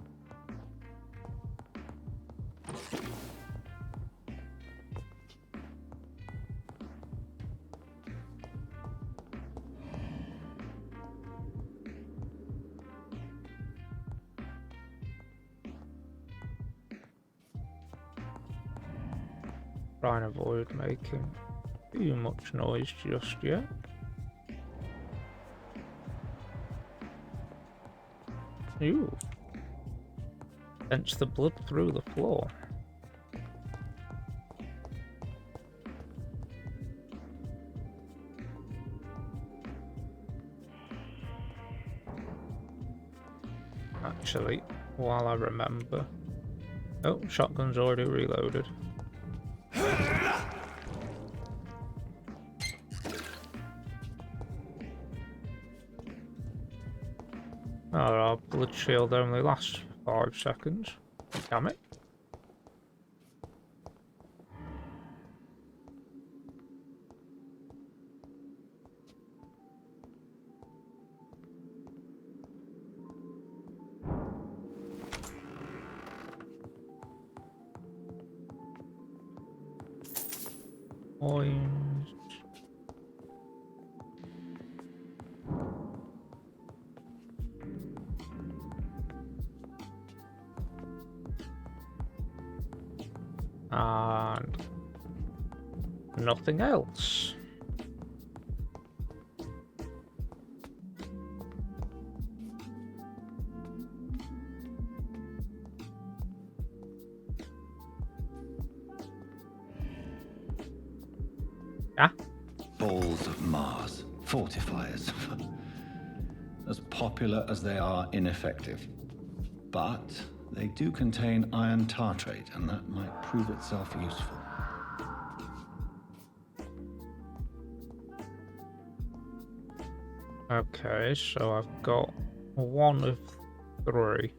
Try and avoid making too much noise just yet. Ooh. Sense the blood through the floor. Actually, while I remember... Oh, shotgun's already reloaded. Oh, our blood shield only lasts 5 seconds. Damn it. Coins. And nothing else. Yeah. Balls of Mars, fortifiers. As popular as they are ineffective. But they do contain iron tartrate, and that might prove itself useful. Okay, so I've got 1 of 3.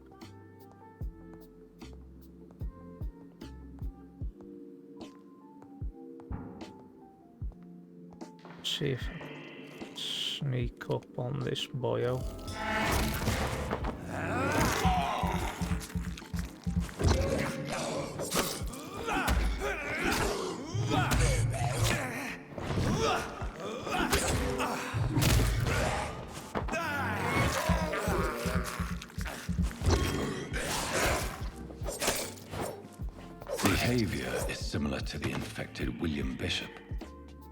See if I can sneak up on this boyo. behavior is similar to the infected William Bishop.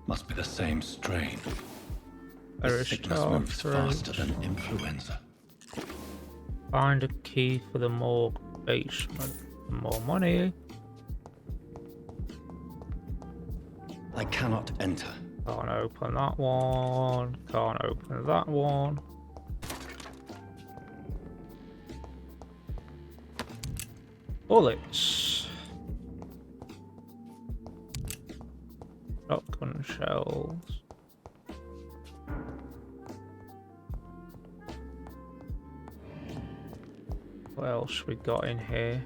Must be the same strain. This sickness moves faster than influenza. Find a key for the morgue basement. More money. I cannot enter. Can't open that one. Can't open that one. Bullets. Shotgun shells. What else we got in here?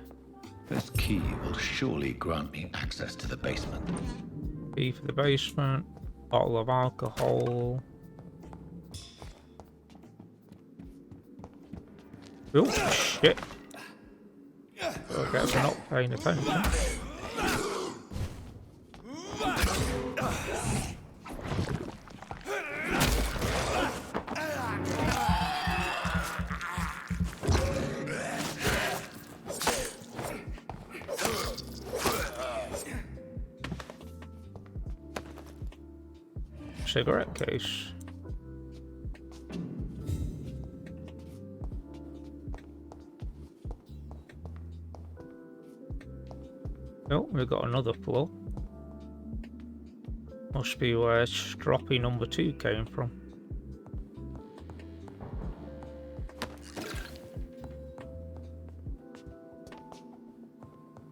This key will surely grant me access to the basement. Key for the basement. Bottle of alcohol. Oh shit. I guess we're not paying attention. Cigarette case. Oh, we've got another floor. Must be where stroppy number 2 came from.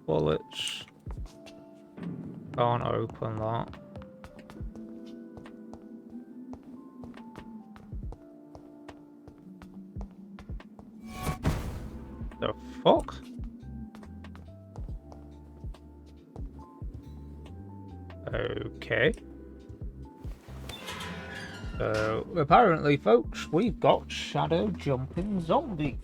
Bullets. Can't open that. The fuck? Okay. So, apparently, folks, we've got shadow jumping zombies.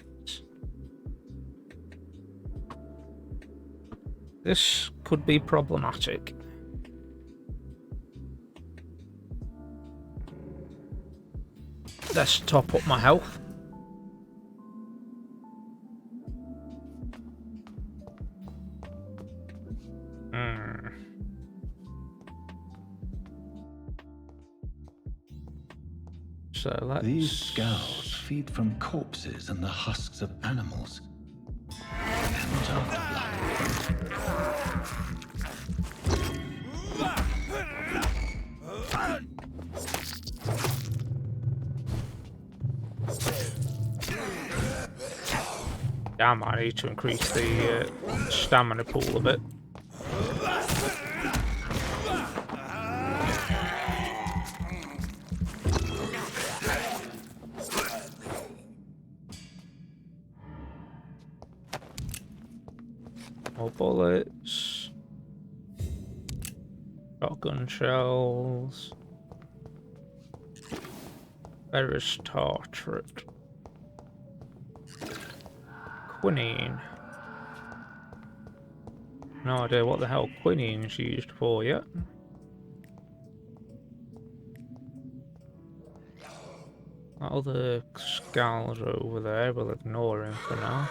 This could be problematic. Let's top up my health. So let's... These skulls feed from corpses and the husks of animals. And after Damn, I need to increase the stamina pool a bit. More bullets. Shotgun shells. Ferrous tartret. Quinine. No idea what the hell quinine is used for yet. That other skulls are over there, we'll ignore him for now.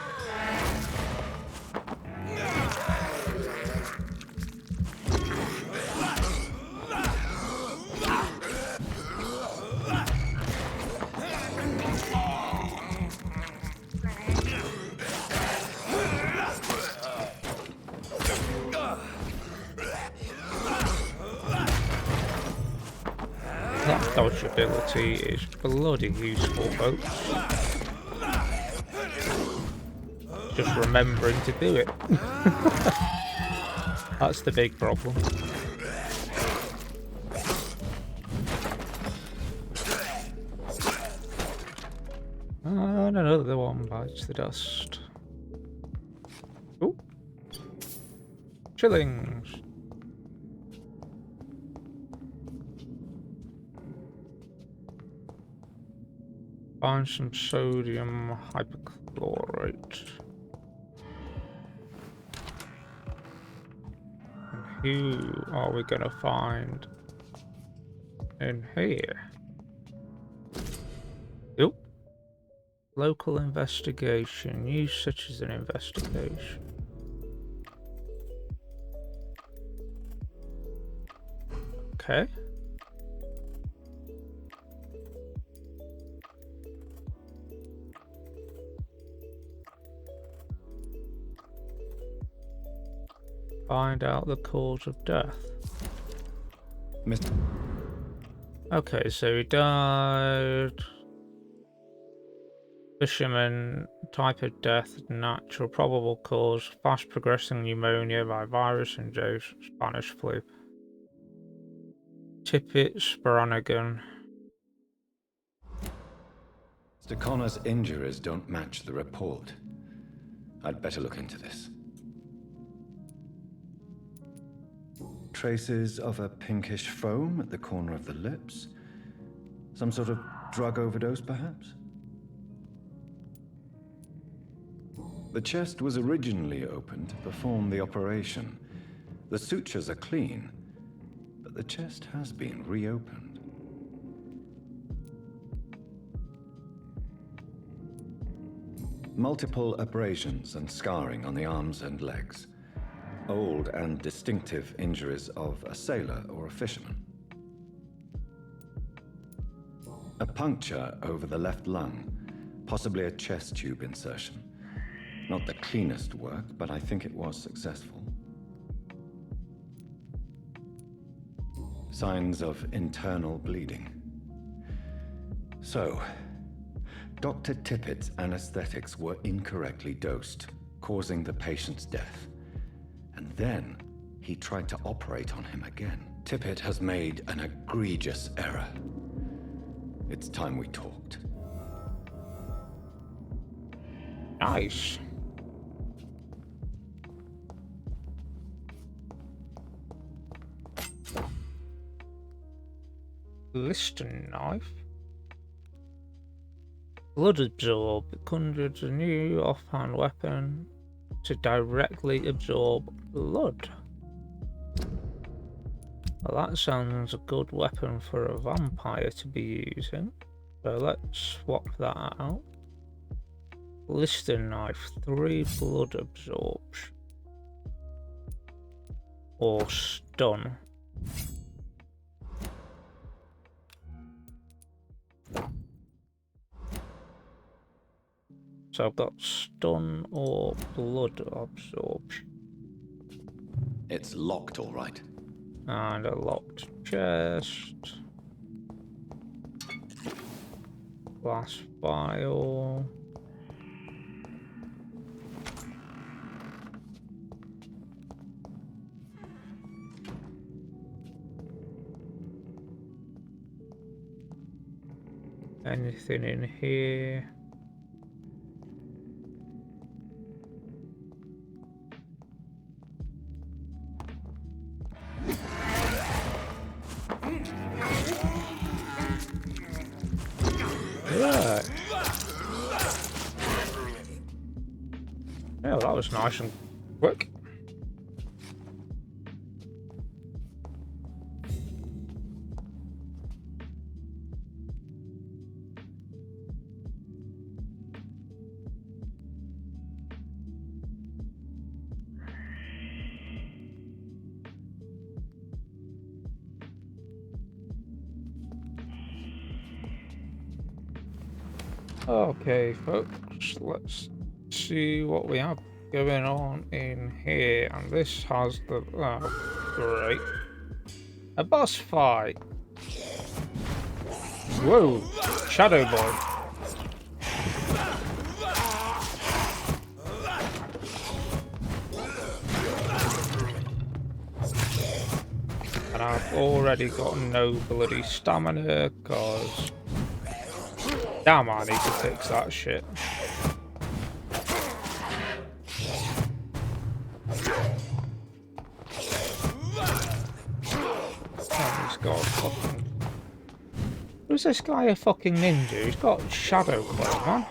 That dodge ability is bloody useful, folks. Just remembering to do it. That's the big problem. And another one bites the dust. Ooh. Chillings. Find some sodium hypochlorite. And who are we gonna find in here? Yep. Local investigation. Use such as an investigation. Okay. Find out the cause of death. Okay, so he died. Fisherman, type of death, natural, probable cause, fast progressing pneumonia by virus induced Spanish flu. Tippett, Spranagan. Mr. Connor's injuries don't match the report. I'd better look into this. Traces of a pinkish foam at the corner of the lips. Some sort of drug overdose, perhaps? The chest was originally opened to perform the operation. The sutures are clean, but the chest has been reopened. Multiple abrasions and scarring on the arms and legs. Old and distinctive injuries of a sailor or a fisherman. A puncture over the left lung, possibly a chest tube insertion. Not the cleanest work, but I think it was successful. Signs of internal bleeding. So, Dr. Tippett's anesthetics were incorrectly dosed, causing the patient's death. And then, he tried to operate on him again. Tippett has made an egregious error. It's time we talked. Nice. Liston knife. Blood absorb. It conjures a new offhand weapon to directly absorb blood. Well, that sounds a good weapon for a vampire to be using. So let's swap that out. Liston knife, 3 blood absorption. Or stun. So I've got stun or blood absorption. It's locked, all right. And a locked chest. Glass vial. Anything in here? Yeah, that was nice and quick. Okay, folks, let's see what we have going on in here. And this has the... oh, great. A boss fight. Whoa, Shadow Boy. And I've already got no bloody stamina, cause... damn, I need to fix that shit. Oh, he's got a fucking... Was this guy a fucking ninja? He's got shadow clone, man.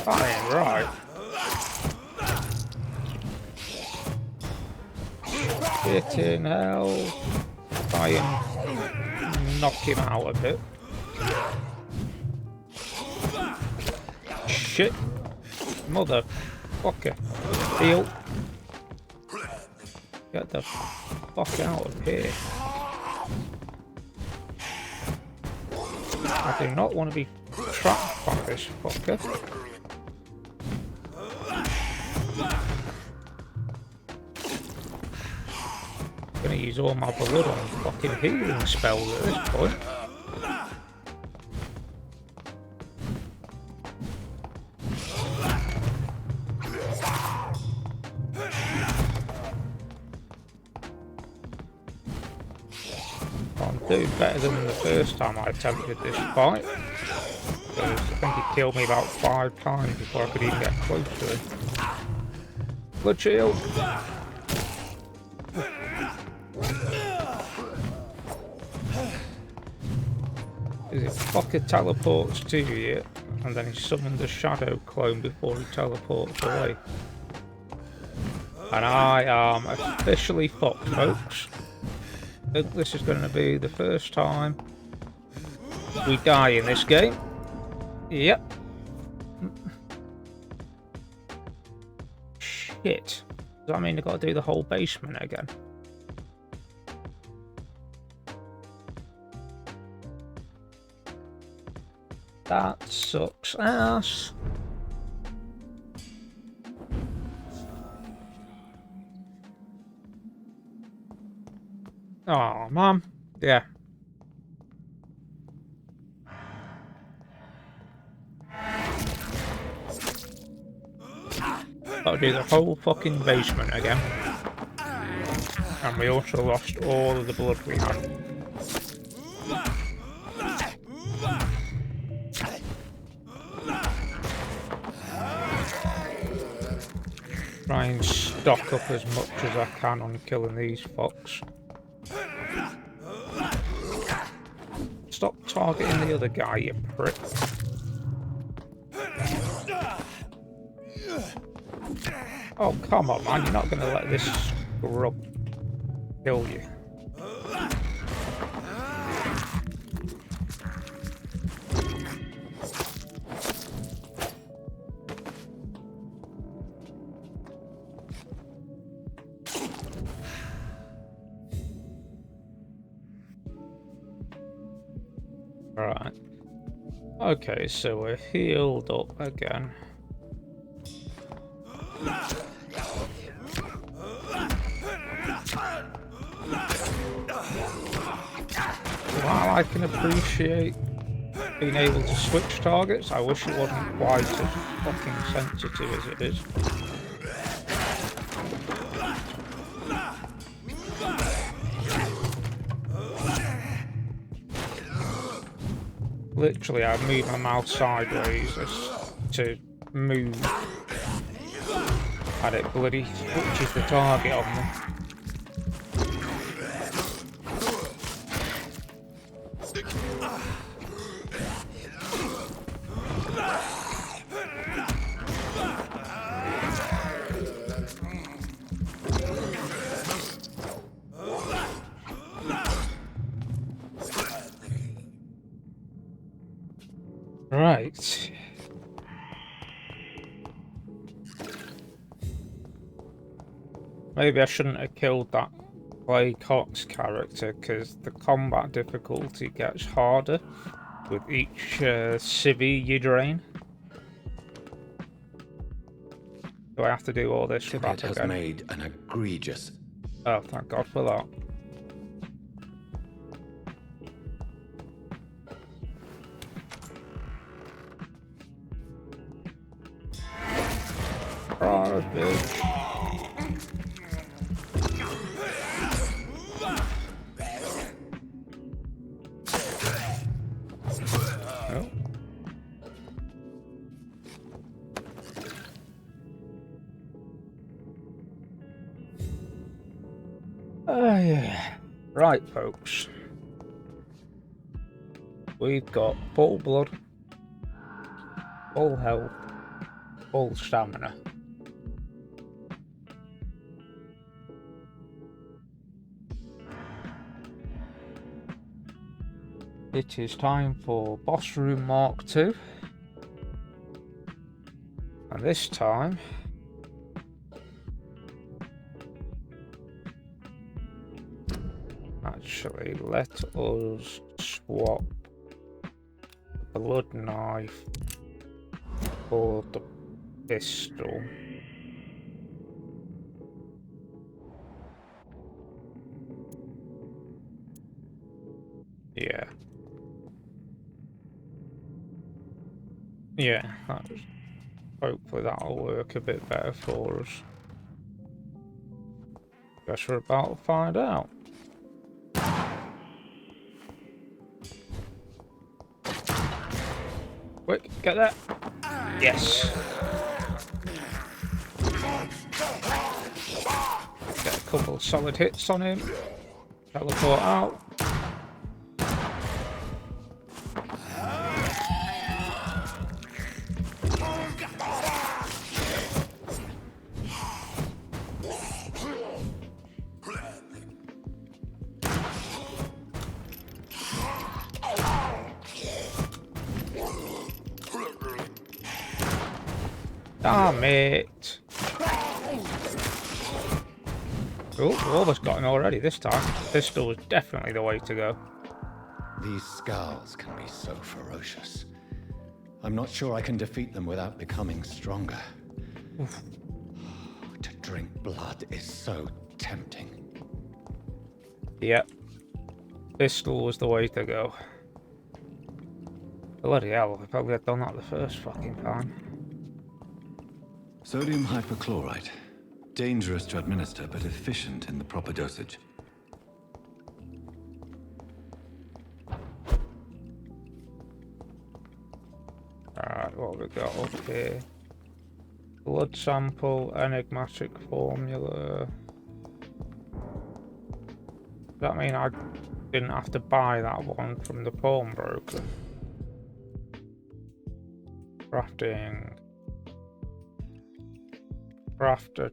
That ain't right. Shit in hell. Try and knock him out a bit. Shit. Motherfucker. Heal. Get the fuck out of here. I do not want to be trapped by this fucker. I'm gonna use all my blood on fucking healing spells at this point. I'm doing better than the first time I attempted this fight. Because I think he killed me about 5 times before I could even get close to him. Blood shield! Is it fucker teleports to you and then he summoned a shadow clone before he teleports away. And I am officially fucked, folks. I think this is going to be the first time we die in this game. Yep. Shit. Does that mean I've got to do the whole basement again? That sucks ass. Oh, Mum. Yeah. Gotta do the whole fucking basement again. And we also lost all of the blood we had. Try and stock up as much as I can on killing these fucks. Stop targeting the other guy, you prick. Oh, come on, man. You're not going to let this scrub kill you. Right. Okay, so we're healed up again. While I can appreciate being able to switch targets, I wish it wasn't quite as fucking sensitive as it is. Literally, I move my mouse sideways to move, and it bloody switches the target on me. Right. Maybe I shouldn't have killed that Clay Cox character, because the combat difficulty gets harder with each civvy you drain. Do I have to do all this crap Tibet has again? made an egregious... Oh, thank God for that. Oh, bitch. Oh, yeah. Right, folks. We've got full blood, full health, full stamina. It is time for Boss Room Mark 2. And this time, actually, let us swap blood knife or the pistol. Yeah. Yeah, hopefully that'll work a bit better for us. Guess we're about to find out. Quick, get that. Yes. Get a couple of solid hits on him. Teleport out. Damn it! Oh, we've almost got him already this time. Pistol was definitely the way to go. These scowls can be so ferocious. I'm not sure I can defeat them without becoming stronger. Oof. To drink blood is so tempting. Yep. Pistol was the way to go. Bloody hell, I probably had done that the first fucking time. Sodium hypochlorite. Dangerous to administer, but efficient in the proper dosage. Alright, what have we got up here? Blood sample, enigmatic formula. Does that mean I didn't have to buy that one from the pawnbroker? Crafting. Crafter.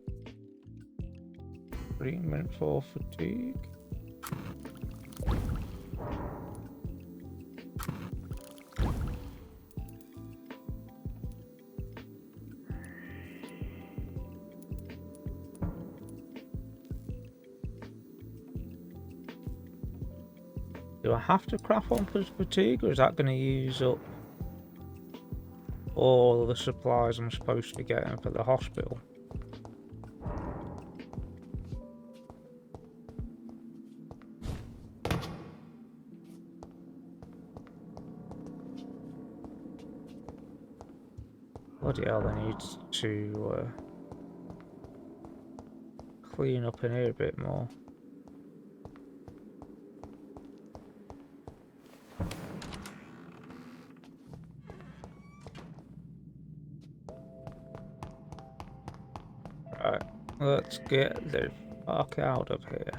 Treatment for fatigue. Do I have to craft one for fatigue, or is that going to use up all the supplies I'm supposed to be getting for the hospital? Bloody hell, I need to clean up in here a bit more. Right, let's get the fuck out of here.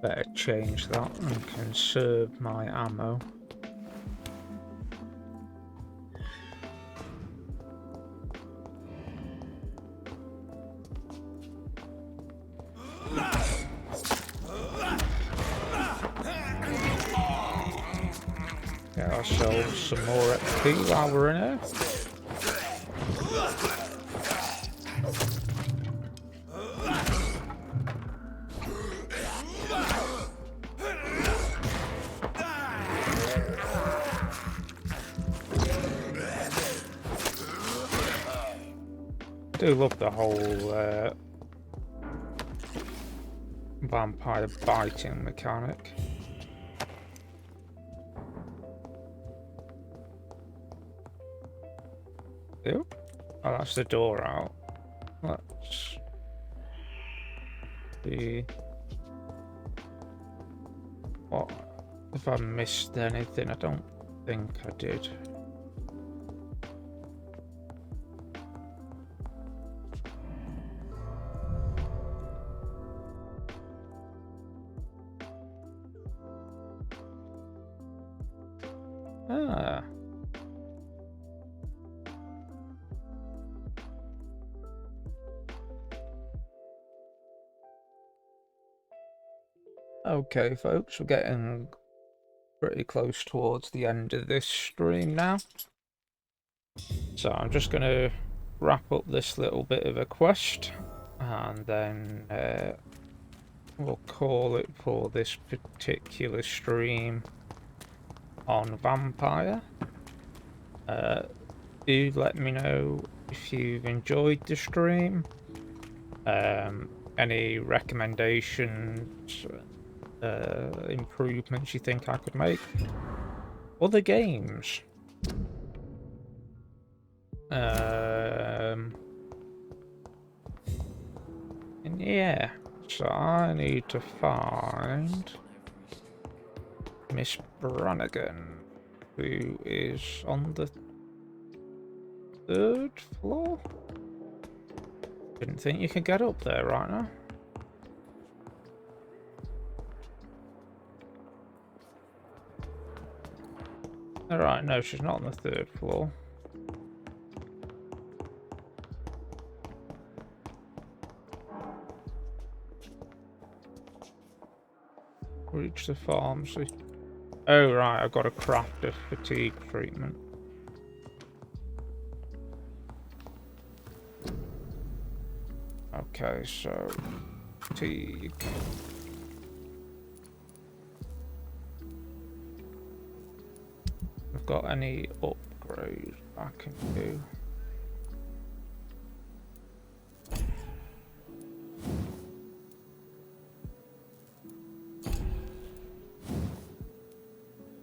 Better change that and conserve my ammo. Get ourselves some more XP while we're in here. I do love the whole vampire biting mechanic. Ew. Oh, that's the door out. Let's see. What if I missed anything? I don't think I did. Ah. Okay, folks, we're getting pretty close towards the end of this stream now. So I'm just going to wrap up this little bit of a quest, and then we'll call it for this particular stream on Vampyr. Do let me know if you've enjoyed the stream, any recommendations, improvements you think I could make, other games. And yeah, so I need to find Miss Brannigan, who is on the 3rd floor. Didn't think you could get up there right now. Alright, no, she's not on the 3rd floor. Reach the pharmacy. Oh right, I've got to craft a fatigue treatment. Okay, so fatigue. I've got any upgrades I can do.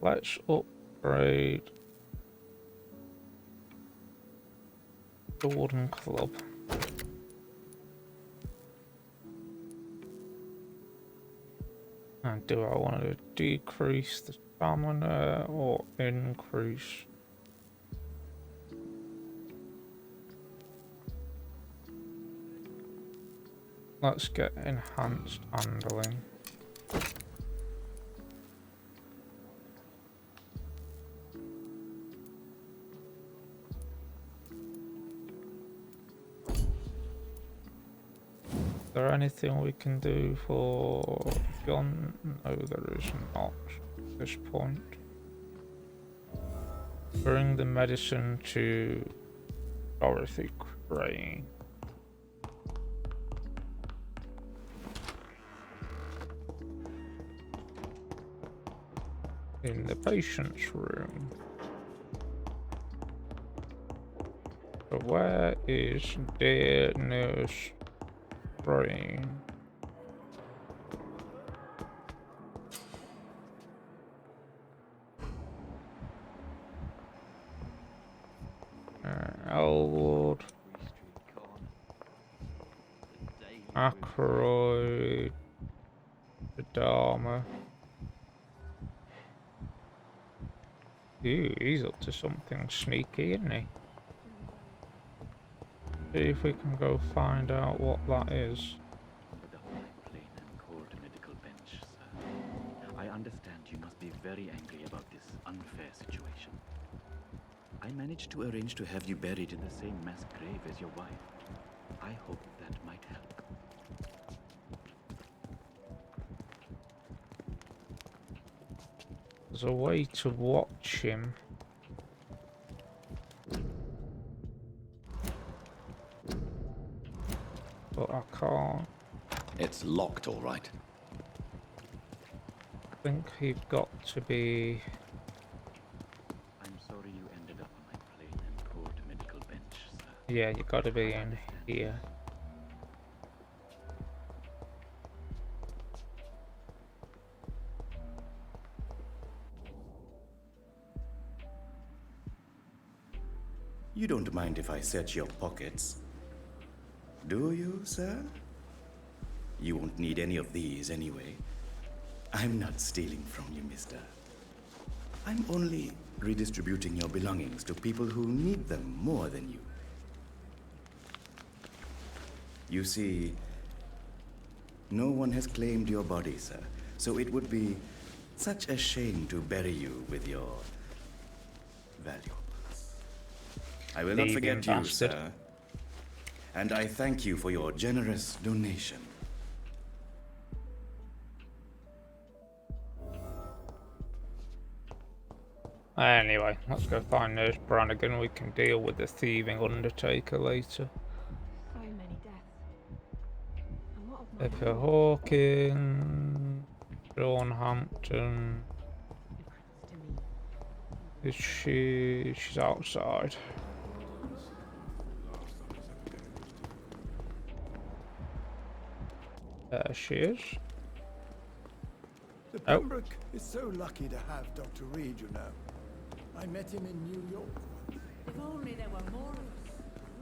Let's upgrade the wooden club. And do I want to decrease the stamina or increase? Let's get enhanced handling. Is there anything we can do for gun? No, there is not at this point. Bring the medicine to Dorothy Crane. In the patient's room. So where is dear nurse Crane? Elwood, Ackroyd, Dharma. Ooh, he's up to something sneaky, isn't he? See if we can go find out what that is. I understand you must be very angry about this unfair situation. I managed to arrange to have you buried in the same mass grave as your wife. I hope that might help. There's a way to watch him. But I can't. It's locked, all right. I think he's got to be... I'm sorry you ended up on my plain and cold medical bench, sir. Yeah, you got to be in here. You don't mind if I search your pockets, do you, sir? You won't need any of these anyway. I'm not stealing from you, mister. I'm only redistributing your belongings to people who need them more than you. You see, no one has claimed your body, sir, so it would be such a shame to bury you with your valuables. I will not forget you, sir. And I thank you for your generous donation. Anyway, let's go find Nurse Brannigan. We can deal with the thieving Undertaker later. So many deaths. And what of my Pippa mum? Hawking, Dawn Hampton. Is she? She's outside. There she is. The Pembroke is so lucky to have Dr. Reed, you know. I met him in New York. If only there were more of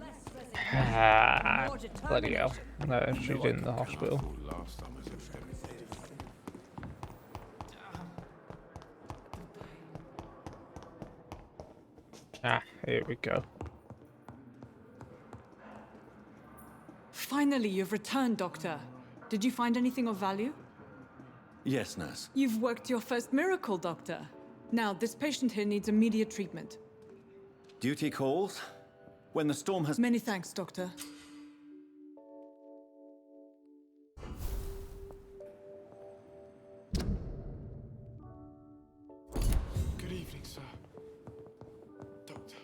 us. Less Ah, more determination. bloody hell. No, she's in the hospital. Ah, here we go. Finally, you've returned, Doctor. Did you find anything of value? Yes, nurse. You've worked your first miracle, Doctor. Now, this patient here needs immediate treatment. Duty calls. When the storm has... Many thanks, Doctor. Good evening, sir. Doctor.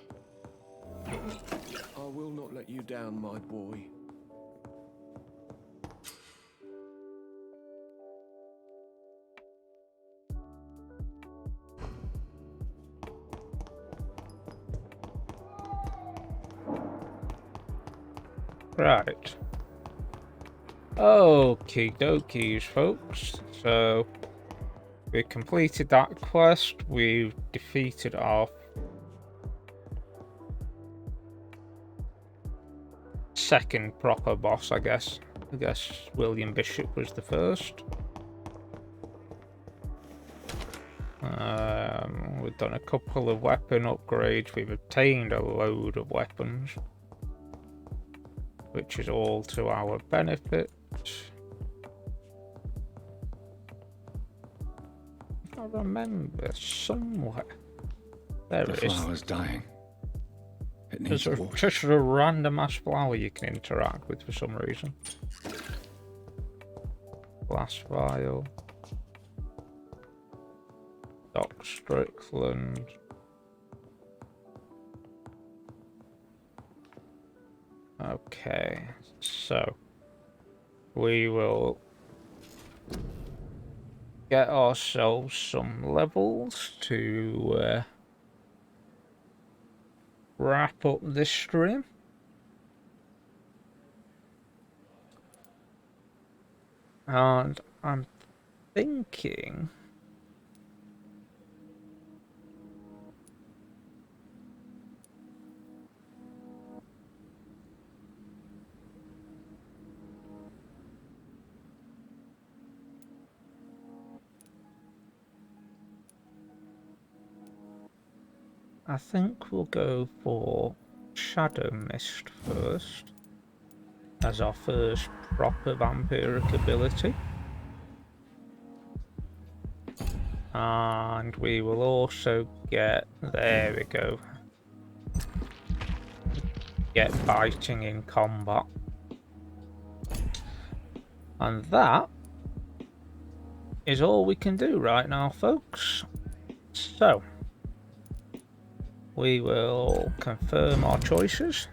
I will not let you down, my boy. Right. Okie dokies, folks. So, we completed that quest. We've defeated our second proper boss, I guess. I guess William Bishop was the first. We've done a couple of weapon upgrades. We've obtained a load of weapons, which is all to our benefit. I remember somewhere. There it is. The flower's dying. It needs water. Just a random ass flower you can interact with for some reason. Glass vial. Doc Strickland. Okay, so we will get ourselves some levels to wrap up this stream. And I'm thinking we'll go for Shadow Mist first as our first proper vampiric ability. And we will also get, there we go, get biting in combat. And that is all we can do right now, folks. So, we will confirm our choices.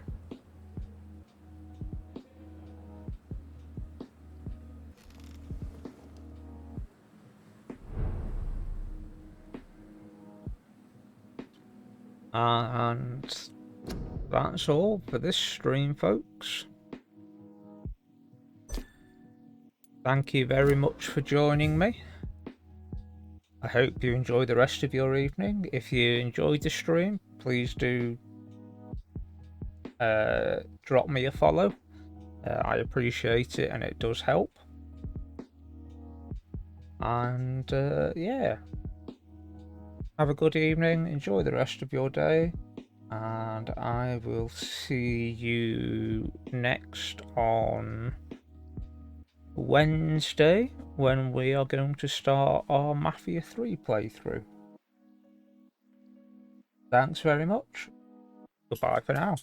And that's all for this stream, folks. Thank you very much for joining me. I hope you enjoy the rest of your evening. If you enjoyed the stream, please do drop me a follow. I appreciate it and it does help. And yeah, have a good evening, enjoy the rest of your day, and I will see you next on Wednesday when we are going to start our Mafia 3 playthrough. Thanks very much. Goodbye for now.